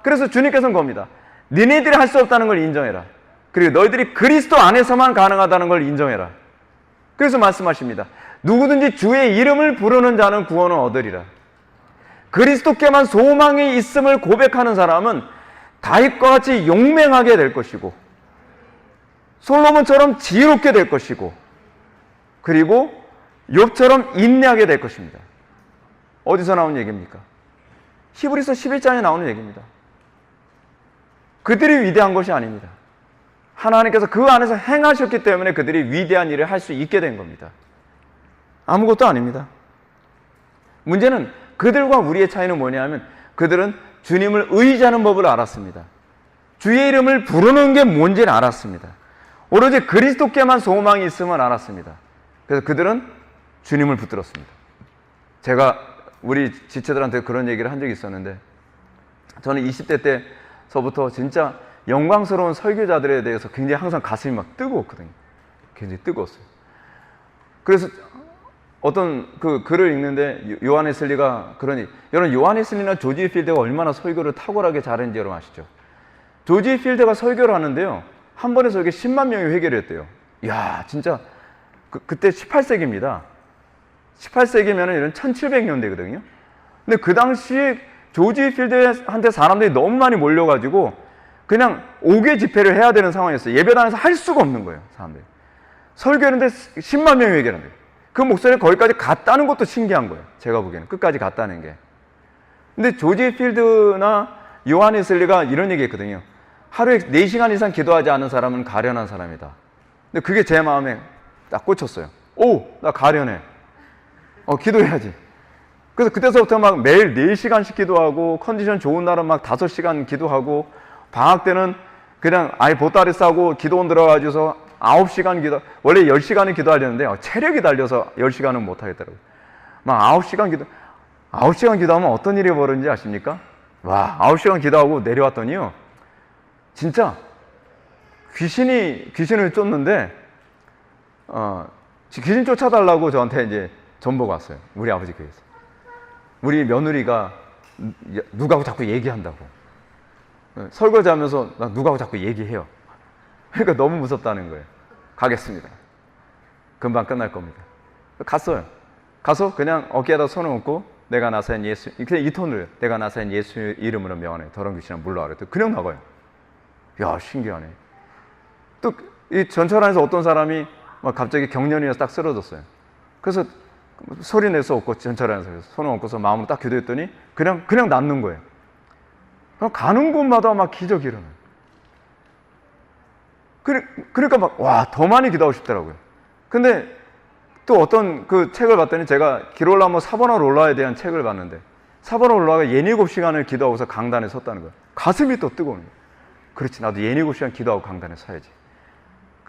그래서 주님께서는 겁니다. 니네들이 할 수 없다는 걸 인정해라. 그리고 너희들이 그리스도 안에서만 가능하다는 걸 인정해라. 그래서 말씀하십니다. 누구든지 주의 이름을 부르는 자는 구원을 얻으리라. 그리스도께만 소망이 있음을 고백하는 사람은 다윗과 같이 용맹하게 될 것이고 솔로몬처럼 지혜롭게 될 것이고 그리고 욥처럼 인내하게 될 것입니다. 어디서 나온 얘기입니까? 히브리서 11장에 나오는 얘기입니다. 그들이 위대한 것이 아닙니다. 하나님께서 그 안에서 행하셨기 때문에 그들이 위대한 일을 할 수 있게 된 겁니다. 아무것도 아닙니다. 문제는 그들과 우리의 차이는 뭐냐면 그들은 주님을 의지하는 법을 알았습니다. 주의 이름을 부르는 게 뭔지를 알았습니다. 오로지 그리스도께만 소망이 있음을 알았습니다. 그래서 그들은 주님을 붙들었습니다. 제가 우리 지체들한테 그런 얘기를 한 적이 있었는데 저는 20대 때서부터 진짜 영광스러운 설교자들에 대해서 굉장히 항상 가슴이 막 뜨거웠거든요. 굉장히 뜨거웠어요. 그래서 어떤 그 글을 읽는데 요한 웨슬리가 그러니 여러분 요한 웨슬리나 조지 필드가 얼마나 설교를 탁월하게 잘했는지 여러분 아시죠? 조지 필드가 설교를 하는데요. 한 번에 설교 10만 명이 회개를 했대요. 이야 진짜 그때 18세기입니다. 18세기면 이런 1700년대거든요. 근데 그 당시에 조지 필드한테 사람들이 너무 많이 몰려가지고 그냥 5개 집회를 해야 되는 상황이었어요. 예배당에서 할 수가 없는 거예요, 사람들이. 설교했는데 10만 명이 회개한대요. 그 목사님 거기까지 갔다는 것도 신기한 거예요. 제가 보기에는 끝까지 갔다는 게. 근데 조지 필드나 요한 웨슬리가 이런 얘기 했거든요. 하루에 4시간 이상 기도하지 않은 사람은 가련한 사람이다. 근데 그게 제 마음에 딱 꽂혔어요. 오, 나 가련해. 기도해야지. 그래서 그때서부터 막 매일 4시간씩 기도하고, 컨디션 좋은 날은 막 5시간 기도하고, 방학 때는 그냥 아예 보따리 싸고 기도원 들어가지고서 9시간 기도, 원래 10시간은 기도하려는데 체력이 달려서 10시간은 못 하겠더라고요. 막 9시간 기도하면 어떤 일이 벌어지는지 아십니까? 와, 9시간 기도하고 내려왔더니요, 진짜 귀신을 쫓는데, 귀신 쫓아달라고 저한테 이제 전보가 왔어요. 우리 아버지 교회에서. 우리 며느리가 누구하고 자꾸 얘기한다고. 설거지하면서 나 누구하고 자꾸 얘기해요. 그러니까 너무 무섭다는 거예요. 가겠습니다. 금방 끝날 겁니다. 갔어요. 가서 그냥 어깨에다 손을 얹고 내가 나사인 예수, 그냥 이 톤을 내가 나사인 예수 이름으로 명하네. 더러운 귀신아 물러가라. 그랬더니 그냥 나가요. 야, 신기하네. 또 이 전철 안에서 어떤 사람이 막 갑자기 경련이어서 딱 쓰러졌어요. 그래서 소리 내서 없고 전철 안에서 손을 얹고서 마음으로 딱 기도했더니 그냥 낫는 거예요. 가는 곳마다 막 기적이 일어나요. 그러니까 막, 와, 더 많이 기도하고 싶더라고요. 근데 또 어떤 그 책을 봤더니 제가 길 올라오면 사번월 올라에 대한 책을 봤는데, 사번월 올라가 67시간을 기도하고서 강단에 섰다는 거예요. 가슴이 또 뜨거운 거예요. 그렇지, 나도 67시간 기도하고 강단에 서야지.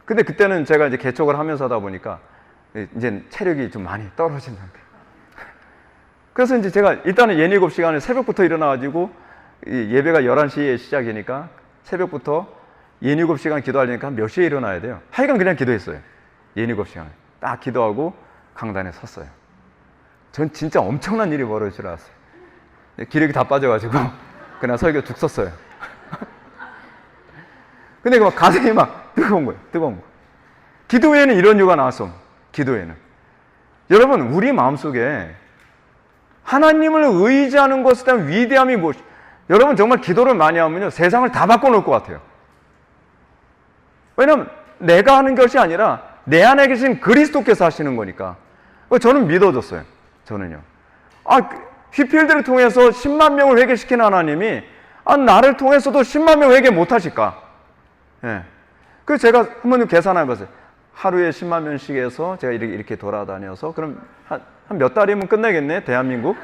근데 그때는 제가 이제 개척을 하면서 하다 보니까 이제 체력이 좀 많이 떨어진 상태. 그래서 이제 제가 일단은 67시간에 새벽부터 일어나가지고 예배가 11시에 시작이니까 새벽부터 67시간 기도하려니까 한 몇 시에 일어나야 돼요. 하여간 그냥 기도했어요. 67시간을. 딱 기도하고 강단에 섰어요. 전 진짜 엄청난 일이 벌어질 줄 알았어요. 기력이 다 빠져가지고 그냥 설교 죽 썼어요. 근데 막 가슴이 막 뜨거운 거예요. 기도회에는 이런 이유가 나왔어. 기도회는. 여러분, 우리 마음속에 하나님을 의지하는 것에 대한 위대함이 무엇이? 여러분, 정말 기도를 많이 하면요, 세상을 다 바꿔놓을 것 같아요. 왜냐하면 내가 하는 것이 아니라 내 안에 계신 그리스도께서 하시는 거니까. 저는 믿어졌어요. 저는요. 휘필드를 통해서 10만 명을 회개시킨 하나님이 나를 통해서도 10만 명 회개 못 하실까? 예. 그래서 제가 한번 계산해 봤어요. 하루에 10만 명씩 해서 제가 이렇게 돌아다녀서 그럼 한 몇 달이면 끝내겠네, 대한민국?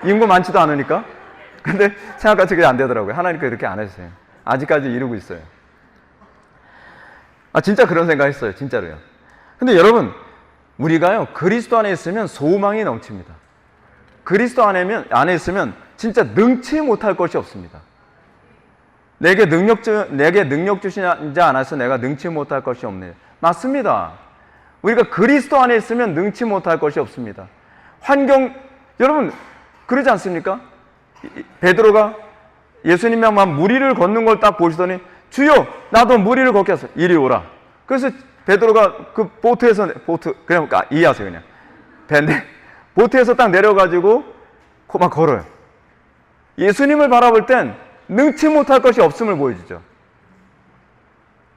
인구 많지도 않으니까. 근데 생각같이 그게 안 되더라고요. 하나님께서 그렇게 안 해주세요. 아직까지 이루고 있어요. 진짜 그런 생각 했어요. 진짜로요. 근데 여러분, 우리가요, 그리스도 안에 있으면 소망이 넘칩니다. 그리스도 안에 있으면 진짜 능치 못할 것이 없습니다. 내게 능력 주시지 않아서 내가 능치 못할 것이 없네. 맞습니다. 우리가 그리스도 안에 있으면 능치 못할 것이 없습니다. 여러분, 그러지 않습니까? 베드로가 예수님이 막 무리를 걷는 걸 딱 보시더니 주여, 나도 무리를 걷게 하소서. 이리 오라. 그래서 베드로가 그 그냥 이해하세요, 그냥. 배인데 보트에서 딱 내려가지고 막 걸어요. 예수님을 바라볼 땐 능치 못할 것이 없음을 보여주죠.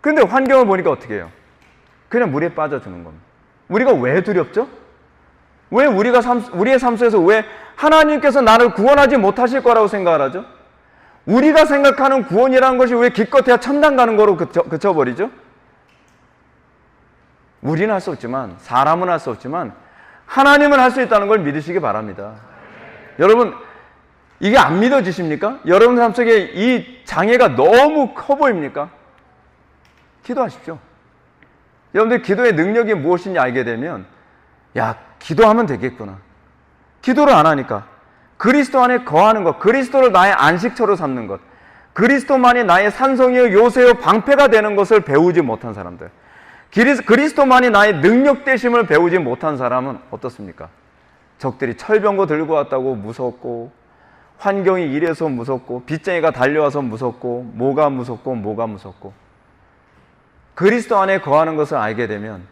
근데 환경을 보니까 어떻게 해요? 그냥 물에 빠져주는 겁니다. 우리가 왜 두렵죠? 왜 우리의 삶 속에서 왜 하나님께서 나를 구원하지 못하실 거라고 생각을 하죠? 우리가 생각하는 구원이라는 것이 왜 기껏해야 천당 가는 거로 그쳐버리죠? 우리는 할 수 없지만, 사람은 할 수 없지만 하나님은 할 수 있다는 걸 믿으시기 바랍니다. 여러분, 이게 안 믿어지십니까? 여러분 삶 속에 이 장애가 너무 커 보입니까? 기도하십시오. 여러분들 기도의 능력이 무엇인지 알게 되면, 기도하면 되겠구나. 기도를 안 하니까 그리스도 안에 거하는 것, 그리스도를 나의 안식처로 삼는 것, 그리스도만이 나의 산성이요 요새요 방패가 되는 것을 배우지 못한 사람들, 그리스도만이 나의 능력 되심을 배우지 못한 사람은 어떻습니까? 적들이 철병거 들고 왔다고 무섭고, 환경이 이래서 무섭고, 빚쟁이가 달려와서 무섭고, 뭐가 무섭고. 그리스도 안에 거하는 것을 알게 되면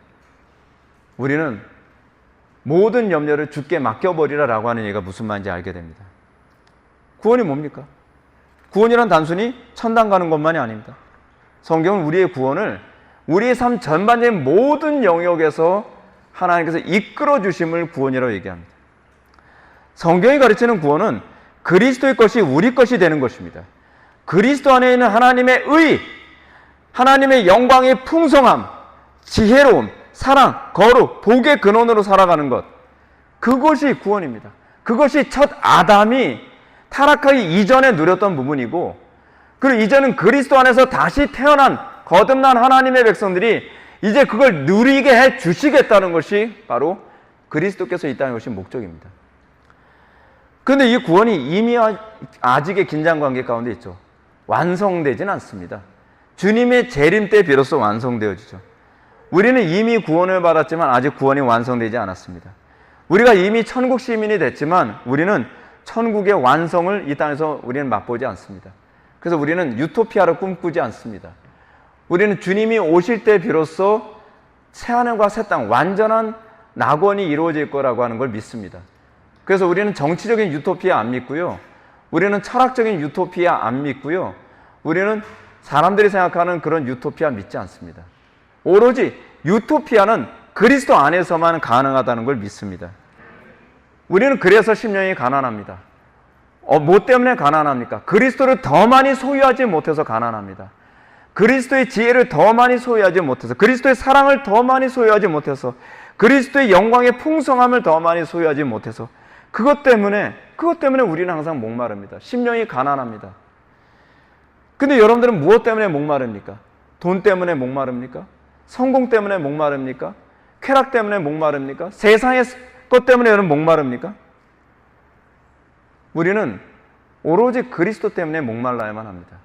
우리는 모든 염려를 주께 맡겨버리라라고 하는 얘기가 무슨 말인지 알게 됩니다. 구원이 뭡니까? 구원이란 단순히 천당 가는 것만이 아닙니다. 성경은 우리의 구원을 우리의 삶 전반적인 모든 영역에서 하나님께서 이끌어 주심을 구원이라고 얘기합니다. 성경이 가르치는 구원은 그리스도의 것이 우리 것이 되는 것입니다. 그리스도 안에 있는 하나님의 의, 하나님의 영광의 풍성함, 지혜로움, 사랑, 거룩, 복의 근원으로 살아가는 것, 그것이 구원입니다. 그것이 첫 아담이 타락하기 이전에 누렸던 부분이고, 그리고 이제는 그리스도 안에서 다시 태어난 거듭난 하나님의 백성들이 이제 그걸 누리게 해 주시겠다는 것이 바로 그리스도께서 있다는 것이 목적입니다. 그런데 이 구원이 이미 아직의 긴장관계 가운데 있죠. 완성되진 않습니다. 주님의 재림 때 비로소 완성되어지죠. 우리는 이미 구원을 받았지만 아직 구원이 완성되지 않았습니다. 우리가 이미 천국 시민이 됐지만 우리는 천국의 완성을 이 땅에서 우리는 맛보지 않습니다. 그래서 우리는 유토피아를 꿈꾸지 않습니다. 우리는 주님이 오실 때 비로소 새하늘과 새 땅, 완전한 낙원이 이루어질 거라고 하는 걸 믿습니다. 그래서 우리는 정치적인 유토피아 안 믿고요. 우리는 철학적인 유토피아 안 믿고요. 우리는 사람들이 생각하는 그런 유토피아 믿지 않습니다. 오로지 유토피아는 그리스도 안에서만 가능하다는 걸 믿습니다. 우리는 그래서 심령이 가난합니다. 뭐 때문에 가난합니까? 그리스도를 더 많이 소유하지 못해서 가난합니다. 그리스도의 지혜를 더 많이 소유하지 못해서, 그리스도의 사랑을 더 많이 소유하지 못해서, 그리스도의 영광의 풍성함을 더 많이 소유하지 못해서, 그것 때문에 우리는 항상 목마릅니다. 심령이 가난합니다. 근데 여러분들은 무엇 때문에 목마릅니까? 돈 때문에 목마릅니까? 성공 때문에 목마릅니까? 쾌락 때문에 목마릅니까? 세상의 것 때문에 여러분 목마릅니까? 우리는 오로지 그리스도 때문에 목말라야만 합니다.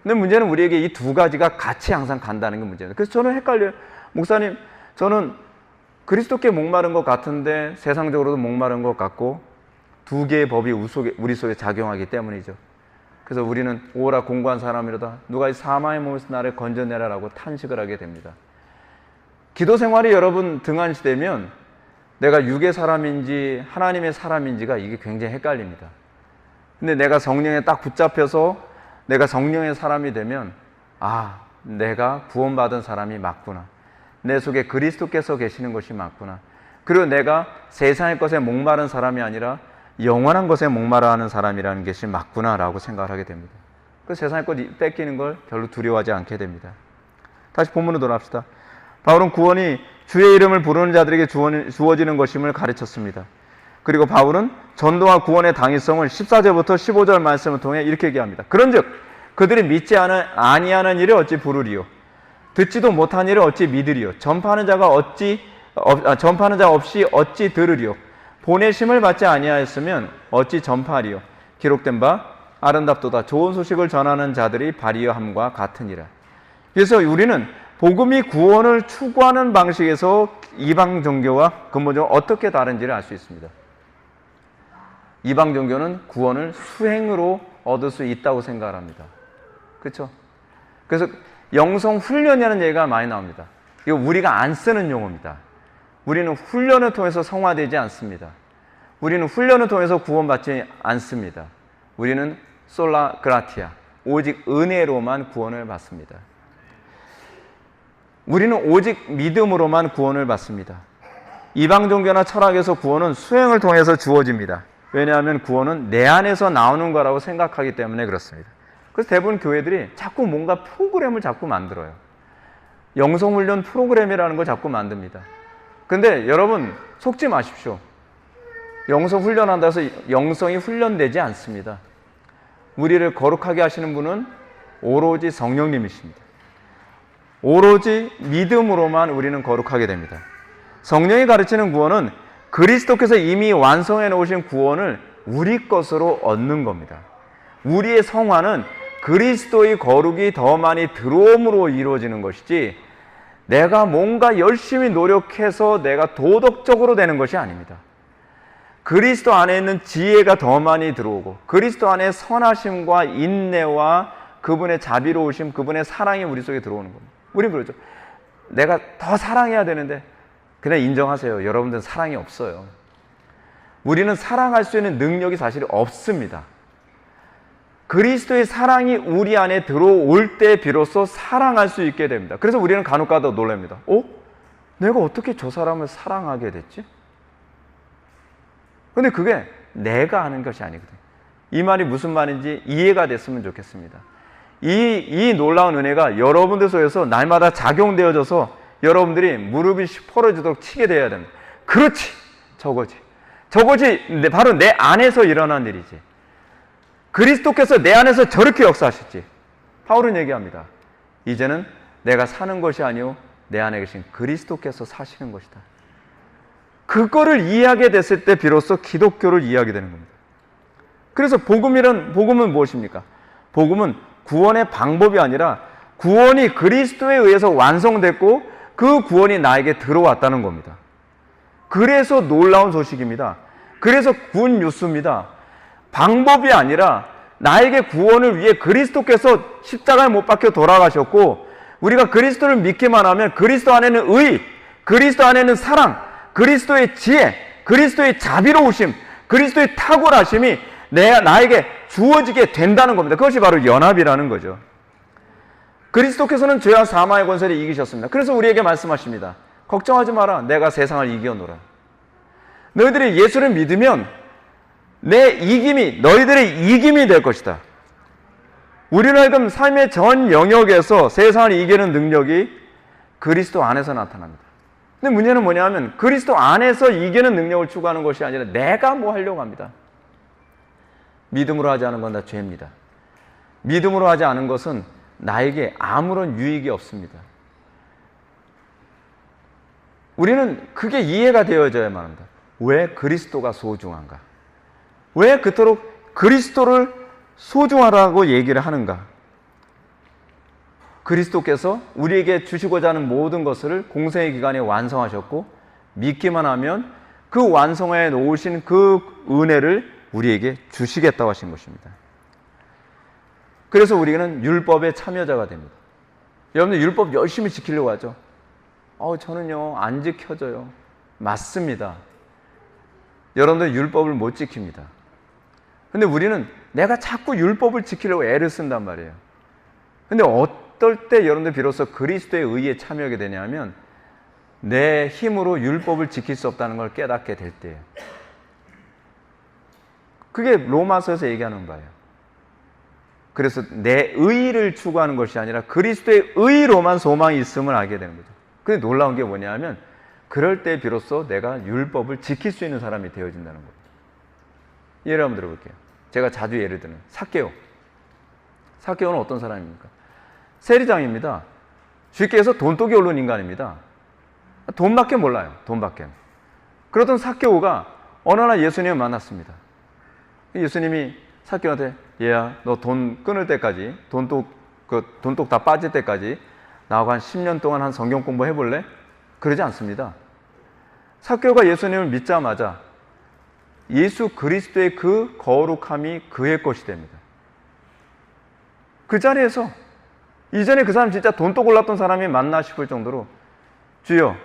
근데 문제는 우리에게 이 두 가지가 같이 항상 간다는 게 문제입니다. 그래서 저는 헷갈려요. 목사님, 저는 그리스도께 목마른 것 같은데 세상적으로도 목마른 것 같고 두 개의 법이 우리 속에 작용하기 때문이죠. 그래서 우리는 오라 공고한 사람이로다 누가 이 사망의 몸에서 나를 건져내라라고 탄식을 하게 됩니다. 기도 생활이 여러분 등한시되면 내가 육의 사람인지 하나님의 사람인지가 이게 굉장히 헷갈립니다. 근데 내가 성령에 딱 붙잡혀서 내가 성령의 사람이 되면 내가 구원받은 사람이 맞구나. 내 속에 그리스도께서 계시는 것이 맞구나. 그리고 내가 세상의 것에 목마른 사람이 아니라 영원한 것에 목마르는 사람이라는 것이 맞구나라고 생각을 하게 됩니다. 그 세상의 것 뺏기는 걸 별로 두려워하지 않게 됩니다. 다시 본문으로 돌아갑시다. 바울은 구원이 주의 이름을 부르는 자들에게 주어지는 것임을 가르쳤습니다. 그리고 바울은 전도와 구원의 당위성을 14절부터 15절 말씀을 통해 이렇게 얘기합니다. 그런즉 그들이 믿지 아니하는 일을 어찌 부르리요? 듣지도 못한 일을 어찌 믿으리요? 전파하는 자 없이 어찌 들으리요? 보내심을 받지 아니하였으면 어찌 전파하리요? 기록된 바 아름답도다 좋은 소식을 전하는 자들이 발이여 함과 같으니라. 그래서 우리는 복음이 구원을 추구하는 방식에서 이방 종교와 근본적으로 어떻게 다른지를 알 수 있습니다. 이방 종교는 구원을 수행으로 얻을 수 있다고 생각을 합니다. 그렇죠? 그래서 영성 훈련이라는 얘기가 많이 나옵니다. 이거 우리가 안 쓰는 용어입니다. 우리는 훈련을 통해서 성화되지 않습니다. 우리는 훈련을 통해서 구원받지 않습니다. 우리는 솔라 그라티아, 오직 은혜로만 구원을 받습니다. 우리는 오직 믿음으로만 구원을 받습니다. 이방 종교나 철학에서 구원은 수행을 통해서 주어집니다. 왜냐하면 구원은 내 안에서 나오는 거라고 생각하기 때문에 그렇습니다. 그래서 대부분 교회들이 자꾸 뭔가 프로그램을 자꾸 만들어요. 영성훈련 프로그램이라는 걸 자꾸 만듭니다. 근데 여러분 속지 마십시오. 영성훈련한다 해서 영성이 훈련되지 않습니다. 우리를 거룩하게 하시는 분은 오로지 성령님이십니다. 오로지 믿음으로만 우리는 거룩하게 됩니다. 성령이 가르치는 구원은 그리스도께서 이미 완성해 놓으신 구원을 우리 것으로 얻는 겁니다. 우리의 성화는 그리스도의 거룩이 더 많이 들어옴으로 이루어지는 것이지 내가 뭔가 열심히 노력해서 내가 도덕적으로 되는 것이 아닙니다. 그리스도 안에 있는 지혜가 더 많이 들어오고 그리스도 안에 선하심과 인내와 그분의 자비로우심, 그분의 사랑이 우리 속에 들어오는 겁니다. 우린 그러죠. 내가 더 사랑해야 되는데 그냥 인정하세요. 여러분들은 사랑이 없어요. 우리는 사랑할 수 있는 능력이 사실 없습니다. 그리스도의 사랑이 우리 안에 들어올 때 비로소 사랑할 수 있게 됩니다. 그래서 우리는 간혹가다 놀랍니다. 내가 어떻게 저 사람을 사랑하게 됐지? 근데 그게 내가 아는 것이 아니거든요. 이 말이 무슨 말인지 이해가 됐으면 좋겠습니다. 이 놀라운 은혜가 여러분들 속에서 날마다 작용되어져서 여러분들이 무릎이 시퍼러지도록 치게 되어야 됩니다. 그렇지! 저거지 바로 내 안에서 일어난 일이지. 그리스도께서 내 안에서 저렇게 역사하셨지. 바울은 얘기합니다. 이제는 내가 사는 것이 아니오 내 안에 계신 그리스도께서 사시는 것이다. 그거를 이해하게 됐을 때 비로소 기독교를 이해하게 되는 겁니다. 그래서 복음은 무엇입니까? 복음은 구원의 방법이 아니라 구원이 그리스도에 의해서 완성됐고 그 구원이 나에게 들어왔다는 겁니다. 그래서 놀라운 소식입니다. 그래서 굿 뉴스입니다. 방법이 아니라 나에게 구원을 위해 그리스도께서 십자가에 못 박혀 돌아가셨고 우리가 그리스도를 믿기만 하면 그리스도 안에는 의, 그리스도 안에는 사랑, 그리스도의 지혜, 그리스도의 자비로우심, 그리스도의 탁월하심이 나에게 주어지게 된다는 겁니다. 그것이 바로 연합이라는 거죠. 그리스도께서는 죄와 사망의 권세를 이기셨습니다. 그래서 우리에게 말씀하십니다. 걱정하지 마라. 내가 세상을 이겨노라. 너희들이 예수를 믿으면 너희들의 이김이 될 것이다. 우리는 지금 삶의 전 영역에서 세상을 이기는 능력이 그리스도 안에서 나타납니다. 근데 문제는 뭐냐면 그리스도 안에서 이기는 능력을 추구하는 것이 아니라 내가 뭐 하려고 합니다. 믿음으로 하지 않은 건 다 죄입니다. 믿음으로 하지 않은 것은 나에게 아무런 유익이 없습니다. 우리는 그게 이해가 되어져야만 합니다. 왜 그리스도가 소중한가? 왜 그토록 그리스도를 소중하다고 얘기를 하는가? 그리스도께서 우리에게 주시고자 하는 모든 것을 공생의 기간에 완성하셨고 믿기만 하면 그 완성해 놓으신 그 은혜를 우리에게 주시겠다고 하신 것입니다. 그래서 우리는 율법의 참여자가 됩니다. 여러분들 율법 열심히 지키려고 하죠. 저는요 안 지켜져요. 맞습니다. 여러분들 율법을 못 지킵니다. 근데 우리는 내가 자꾸 율법을 지키려고 애를 쓴단 말이에요. 근데 어떨 때 여러분들 비로소 그리스도의 의에 참여하게 되냐면 내 힘으로 율법을 지킬 수 없다는 걸 깨닫게 될 때예요. 그게 로마서에서 얘기하는 바예요. 그래서 내 의를 추구하는 것이 아니라 그리스도의 의로만 소망이 있음을 알게 되는 거죠. 근데 놀라운 게 뭐냐면 그럴 때 비로소 내가 율법을 지킬 수 있는 사람이 되어진다는 거예요. 예를 한번 들어볼게요. 제가 자주 예를 드는 삭개오는 어떤 사람입니까? 세리장입니다. 쉽게 해서 돈독이 오른 인간입니다. 돈밖에 몰라요. 돈밖에. 그러던 삭개오가 어느 날 예수님을 만났습니다. 예수님이 삭개오한테 얘야 너 돈 끊을 때까지 돈독 다 빠질 때까지 나하고 한 10년 동안 한 성경 공부 해볼래? 그러지 않습니다. 삭개오가 예수님을 믿자마자 예수 그리스도의 그 거룩함이 그의 것이 됩니다. 그 자리에서 이전에 그 사람 진짜 돈독 올랐던 사람이 맞나 싶을 정도로 주여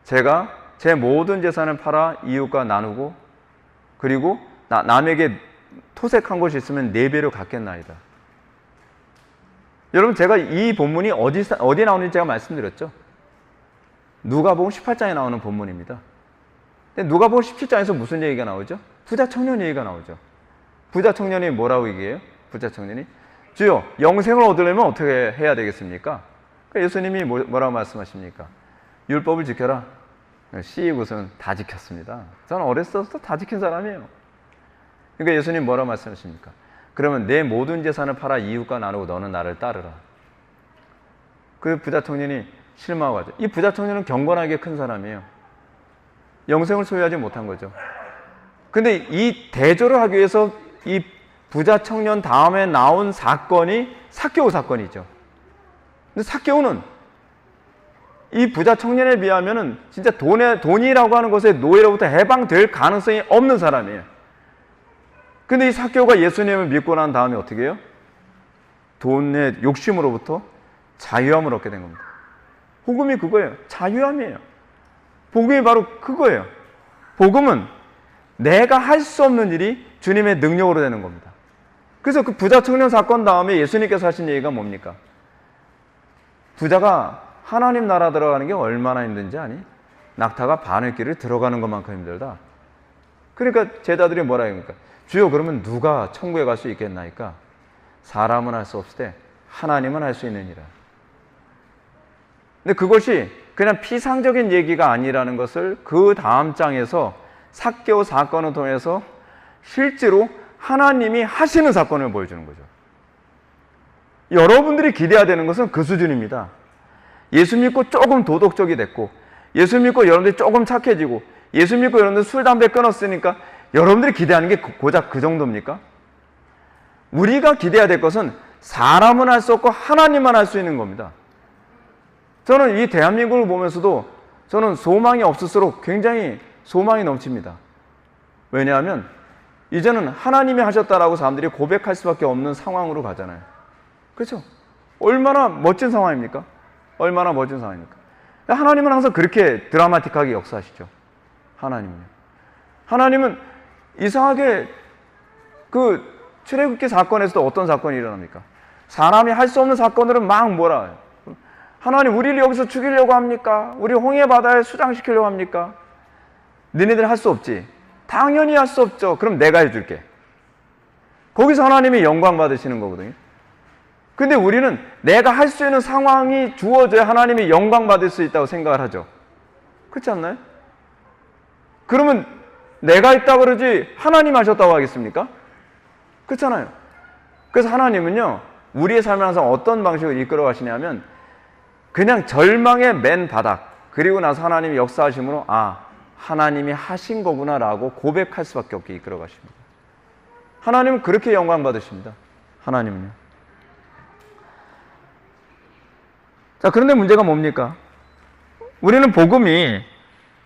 제가 제 모든 재산을 팔아 이웃과 나누고 그리고 남에게 토색한 것이 있으면 4배로 갚겠나이다. 여러분 제가 이 본문이 어디 나오는지 제가 말씀드렸죠. 누가복음 18장에 나오는 본문입니다. 근데 누가복음 17장에서 무슨 얘기가 나오죠? 부자 청년 얘기가 나오죠. 부자 청년이 뭐라고 얘기해요? 부자 청년이 주여 영생을 얻으려면 어떻게 해야 되겠습니까? 그러니까 예수님이 뭐라고 말씀하십니까? 율법을 지켜라. 씨익웃은 다 지켰습니다. 저는 어렸을 때부터 다 지킨 사람이에요. 그러니까 예수님 뭐라고 말씀하십니까? 그러면 내 모든 재산을 팔아 이웃과 나누고 너는 나를 따르라. 그 부자 청년이 실망하고 가죠. 이 부자 청년은 경건하게 큰 사람이에요. 영생을 소유하지 못한 거죠. 근데 이 대조를 하기 위해서 이 부자 청년 다음에 나온 사건이 삭개오 사건이죠. 근데 삭개오는 이 부자 청년에 비하면은 진짜 돈이라고 하는 것에 노예로부터 해방될 가능성이 없는 사람이에요. 근데 이 삭개오가 예수님을 믿고 난 다음에 어떻게 해요? 돈의 욕심으로부터 자유함을 얻게 된 겁니다. 복음이 그거예요. 자유함이에요. 복음이 바로 그거예요. 복음은 내가 할 수 없는 일이 주님의 능력으로 되는 겁니다. 그래서 그 부자 청년 사건 다음에 예수님께서 하신 얘기가 뭡니까? 부자가 하나님 나라 들어가는 게 얼마나 힘든지 아니? 낙타가 바늘길을 들어가는 것만큼 힘들다. 그러니까 제자들이 뭐라 합니까? 주여, 그러면 누가 천국에 갈 수 있겠나이까? 사람은 할 수 없을 때 하나님은 할 수 있느니라. 근데 그것이 그냥 피상적인 얘기가 아니라는 것을 그 다음 장에서 삭개오 사건을 통해서 실제로 하나님이 하시는 사건을 보여주는 거죠. 여러분들이 기대해야 되는 것은 그 수준입니다. 예수 믿고 조금 도덕적이 됐고, 예수 믿고 여러분들이 조금 착해지고, 예수 믿고 여러분들 술, 담배 끊었으니까 여러분들이 기대하는 게 고작 그 정도입니까? 우리가 기대해야 될 것은 사람은 할 수 없고 하나님만 할 수 있는 겁니다. 저는 이 대한민국을 보면서도 저는 소망이 없을수록 굉장히 소망이 넘칩니다. 왜냐하면 이제는 하나님이 하셨다라고 사람들이 고백할 수밖에 없는 상황으로 가잖아요. 그렇죠? 얼마나 멋진 상황입니까? 얼마나 멋진 상황입니까? 하나님은 항상 그렇게 드라마틱하게 역사하시죠. 하나님은 이상하게 그 출애굽기 사건에서도 어떤 사건이 일어납니까? 사람이 할 수 없는 사건들은 막 뭐라 해요. 하나님, 우리를 여기서 죽이려고 합니까? 우리 홍해 바다에 수장시키려고 합니까? 너네들 할 수 없지. 당연히 할 수 없죠. 그럼 내가 해줄게. 거기서 하나님이 영광 받으시는 거거든요. 근데 우리는 내가 할 수 있는 상황이 주어져야 하나님이 영광 받을 수 있다고 생각을 하죠. 그렇지 않나요? 그러면 내가 있다고 그러지 하나님 하셨다고 하겠습니까? 그렇잖아요. 그래서 하나님은요, 우리의 삶을 항상 어떤 방식으로 이끌어 가시냐면 그냥 절망의 맨 바닥, 그리고 나서 하나님이 역사하심으로 하나님이 하신 거구나라고 고백할 수밖에 없게 이끌어 가십니다. 하나님은 그렇게 영광 받으십니다. 하나님은요. 자, 그런데 문제가 뭡니까? 우리는 복음이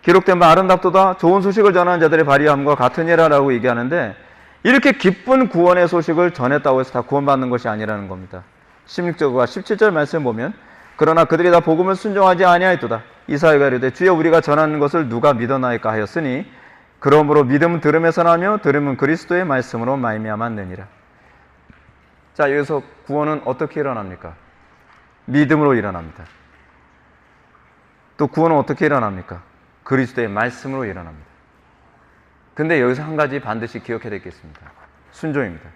기록된 바 아름답도다 좋은 소식을 전하는 자들의 발휘함과 같은 이라라고 얘기하는데, 이렇게 기쁜 구원의 소식을 전했다고 해서 다 구원받는 것이 아니라는 겁니다. 16절과 17절 말씀 보면, 그러나 그들이 다 복음을 순종하지 아니하였도다. 이사야가 이르되 주여, 우리가 전하는 것을 누가 믿어나이까 하였으니 그러므로 믿음은 들음에서 나며 들음은 그리스도의 말씀으로 말미암았느니라. 자, 여기서 구원은 어떻게 일어납니까? 믿음으로 일어납니다. 또 구원은 어떻게 일어납니까? 그리스도의 말씀으로 일어납니다. 근데 여기서 한 가지 반드시 기억해야 되겠습니다. 순종입니다.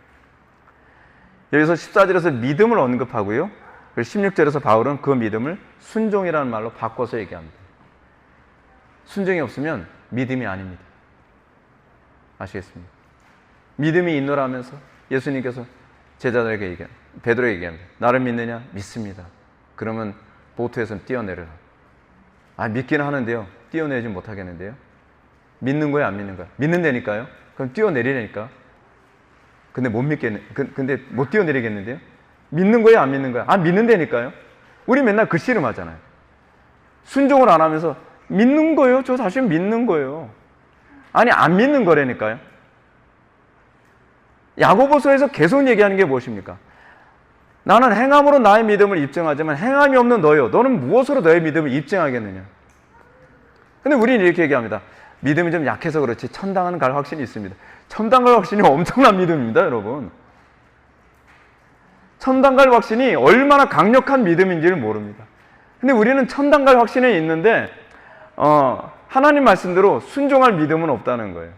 여기서 14절에서 믿음을 언급하고요, 16절에서 바울은 그 믿음을 순종이라는 말로 바꿔서 얘기합니다. 순종이 없으면 믿음이 아닙니다. 아시겠습니까? 믿음이 있노라면서 예수님께서 제자들에게 얘기합니다. 베드로에게 얘기합니다. 나를 믿느냐? 믿습니다. 그러면 보트에서 뛰어내려라. 믿기는 하는데요, 뛰어내리지 못하겠는데요. 믿는 거예요, 안 믿는 거예요? 믿는다니까요. 그럼 뛰어내리라니까. 근데 근데 못 뛰어내리겠는데요. 믿는 거예요, 안 믿는 거예요? 믿는다니까요. 우리 맨날 그 씨름하잖아요. 순종을 안 하면서 믿는 거예요. 저 사실 믿는 거예요. 안 믿는 거라니까요. 야고보서에서 계속 얘기하는 게 무엇입니까? 나는 행함으로 나의 믿음을 입증하지만 행함이 없는 너요, 너는 무엇으로 너의 믿음을 입증하겠느냐? 근데 우리는 이렇게 얘기합니다. 믿음이 좀 약해서 그렇지 천당은 갈 확신이 있습니다. 천당 갈 확신이 엄청난 믿음입니다, 여러분. 천당 갈 확신이 얼마나 강력한 믿음인지를 모릅니다. 근데 우리는 천당 갈 확신이 있는데 하나님 말씀대로 순종할 믿음은 없다는 거예요.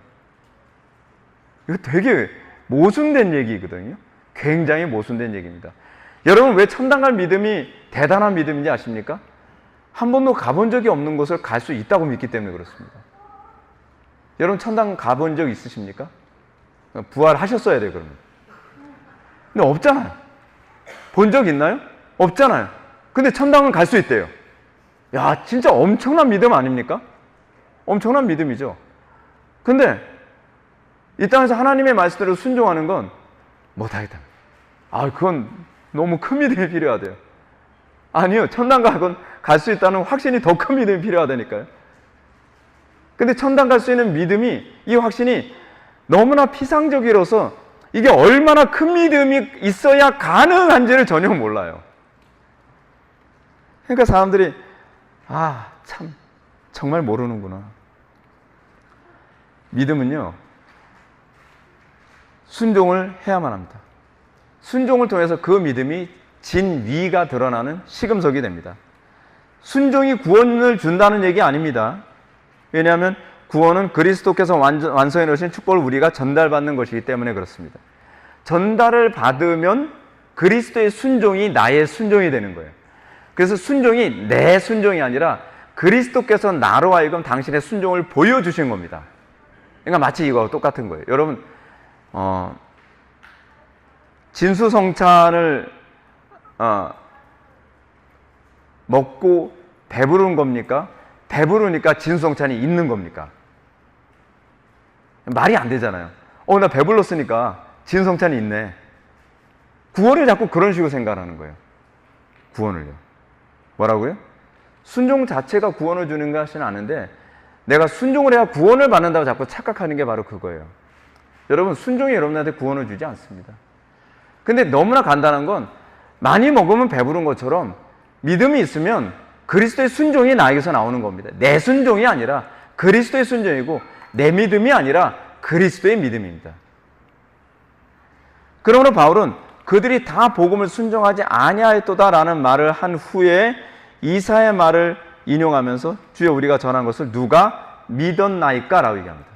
이거 되게 모순된 얘기거든요. 굉장히 모순된 얘기입니다. 여러분, 왜 천당 갈 믿음이 대단한 믿음인지 아십니까? 한 번도 가본 적이 없는 곳을 갈 수 있다고 믿기 때문에 그렇습니다. 여러분, 천당 가본 적 있으십니까? 부활하셨어야 돼요, 그러면. 근데 없잖아요. 본 적 있나요? 없잖아요. 근데 천당은 갈 수 있대요. 야, 진짜 엄청난 믿음 아닙니까? 엄청난 믿음이죠. 근데 이 땅에서 하나님의 말씀대로 순종하는 건 못하겠다. 그건 너무 큰 믿음이 필요하대요. 아니요, 천당 갈 수 있다는 확신이 더 큰 믿음이 필요하다니까요. 근데 천당 갈 수 있는 믿음이, 이 확신이 너무나 피상적이라서 이게 얼마나 큰 믿음이 있어야 가능한지를 전혀 몰라요. 그러니까 사람들이 참 정말 모르는구나. 믿음은요, 순종을 해야만 합니다. 순종을 통해서 그 믿음이 진위가 드러나는 시금석이 됩니다. 순종이 구원을 준다는 얘기 아닙니다. 왜냐하면 구원은 그리스도께서 완성해 놓으신 축복을 우리가 전달받는 것이기 때문에 그렇습니다. 전달을 받으면 그리스도의 순종이 나의 순종이 되는 거예요. 그래서 순종이 내 순종이 아니라 그리스도께서 나로 하여금 당신의 순종을 보여주신 겁니다. 그러니까 마치 이거와 똑같은 거예요. 여러분, 진수성찬을 먹고 배부른 겁니까? 배부르니까 진수성찬이 있는 겁니까? 말이 안 되잖아요. 나 배불렀으니까 진수성찬이 있네. 구원을 자꾸 그런 식으로 생각하는 거예요. 구원을요. 뭐라고요? 순종 자체가 구원을 주는 것은 아는데 내가 순종을 해야 구원을 받는다고 자꾸 착각하는 게 바로 그거예요. 여러분, 순종이 여러분한테 구원을 주지 않습니다. 근데 너무나 간단한 건 많이 먹으면 배부른 것처럼 믿음이 있으면 그리스도의 순종이 나에게서 나오는 겁니다. 내 순종이 아니라 그리스도의 순종이고 내 믿음이 아니라 그리스도의 믿음입니다. 그러므로 바울은 그들이 다 복음을 순종하지 아니하였도다라는 말을 한 후에 이사야의 말을 인용하면서 주여 우리가 전한 것을 누가 믿었나이까라고 얘기합니다.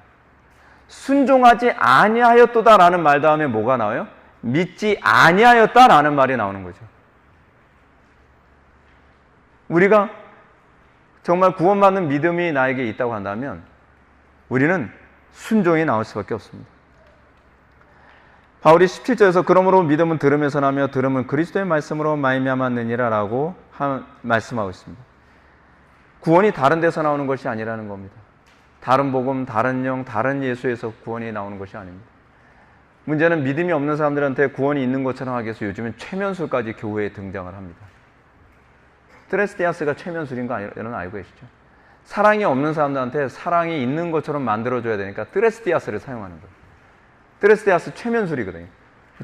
순종하지 아니하였도다라는 말 다음에 뭐가 나와요? 믿지 아니하였다라는 말이 나오는 거죠. 우리가 정말 구원받는 믿음이 나에게 있다고 한다면 우리는 순종이 나올 수밖에 없습니다. 바울이 17절에서 그러므로 믿음은 들음에서 나며 들음은 그리스도의 말씀으로 말미암았느니라 라고 말씀하고 있습니다. 구원이 다른 데서 나오는 것이 아니라는 겁니다. 다른 복음, 다른 영, 다른 예수에서 구원이 나오는 것이 아닙니다. 문제는 믿음이 없는 사람들한테 구원이 있는 것처럼 하기 위해서 요즘은 최면술까지 교회에 등장을 합니다. 트레스티아스가 최면술인 거 여러분 알고 계시죠? 사랑이 없는 사람들한테 사랑이 있는 것처럼 만들어줘야 되니까 트레스티아스를 사용하는 거예요. 트레스티아스 최면술이거든요.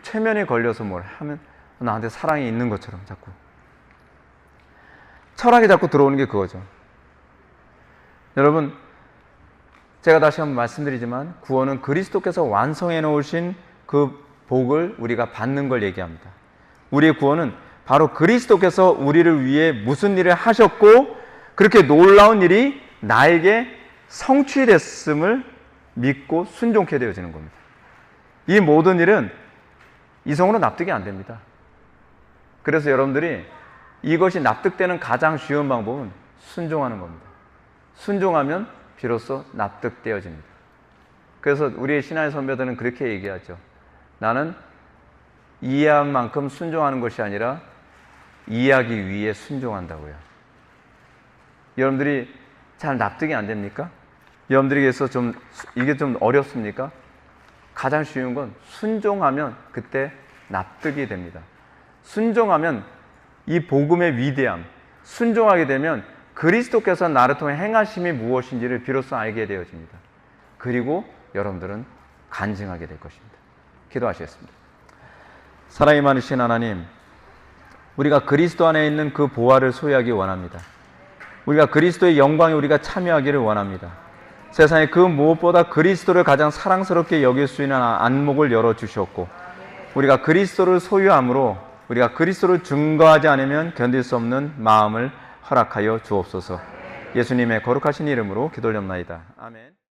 최면에 걸려서 뭘 하면 나한테 사랑이 있는 것처럼 자꾸. 철학이 자꾸 들어오는 게 그거죠. 여러분, 제가 다시 한번 말씀드리지만 구원은 그리스도께서 완성해 놓으신 그 복을 우리가 받는 걸 얘기합니다. 우리의 구원은 바로 그리스도께서 우리를 위해 무슨 일을 하셨고 그렇게 놀라운 일이 나에게 성취됐음을 믿고 순종케 되어지는 겁니다. 이 모든 일은 이성으로 납득이 안 됩니다. 그래서 여러분들이 이것이 납득되는 가장 쉬운 방법은 순종하는 겁니다. 순종하면 비로소 납득되어집니다. 그래서 우리의 신앙의 선배들은 그렇게 얘기하죠. 나는 이해한 만큼 순종하는 것이 아니라 이해하기 위해 순종한다고요. 여러분들이 잘 납득이 안 됩니까? 여러분들에게서 이게 좀 어렵습니까? 가장 쉬운 건 순종하면 그때 납득이 됩니다. 순종하면 이 복음의 위대함, 순종하게 되면 그리스도께서 나를 통해 행하심이 무엇인지를 비로소 알게 되어집니다. 그리고 여러분들은 간증하게 될 것입니다. 기도하시겠습니다. 사랑이 많으신 하나님, 우리가 그리스도 안에 있는 그 보화를 소유하기 원합니다. 우리가 그리스도의 영광에 우리가 참여하기를 원합니다. 세상에 그 무엇보다 그리스도를 가장 사랑스럽게 여길 수 있는 안목을 열어주셨고 우리가 그리스도를 소유함으로 우리가 그리스도를 증거하지 않으면 견딜 수 없는 마음을 허락하여 주옵소서. 예수님의 거룩하신 이름으로 기도드립나이다. 아멘.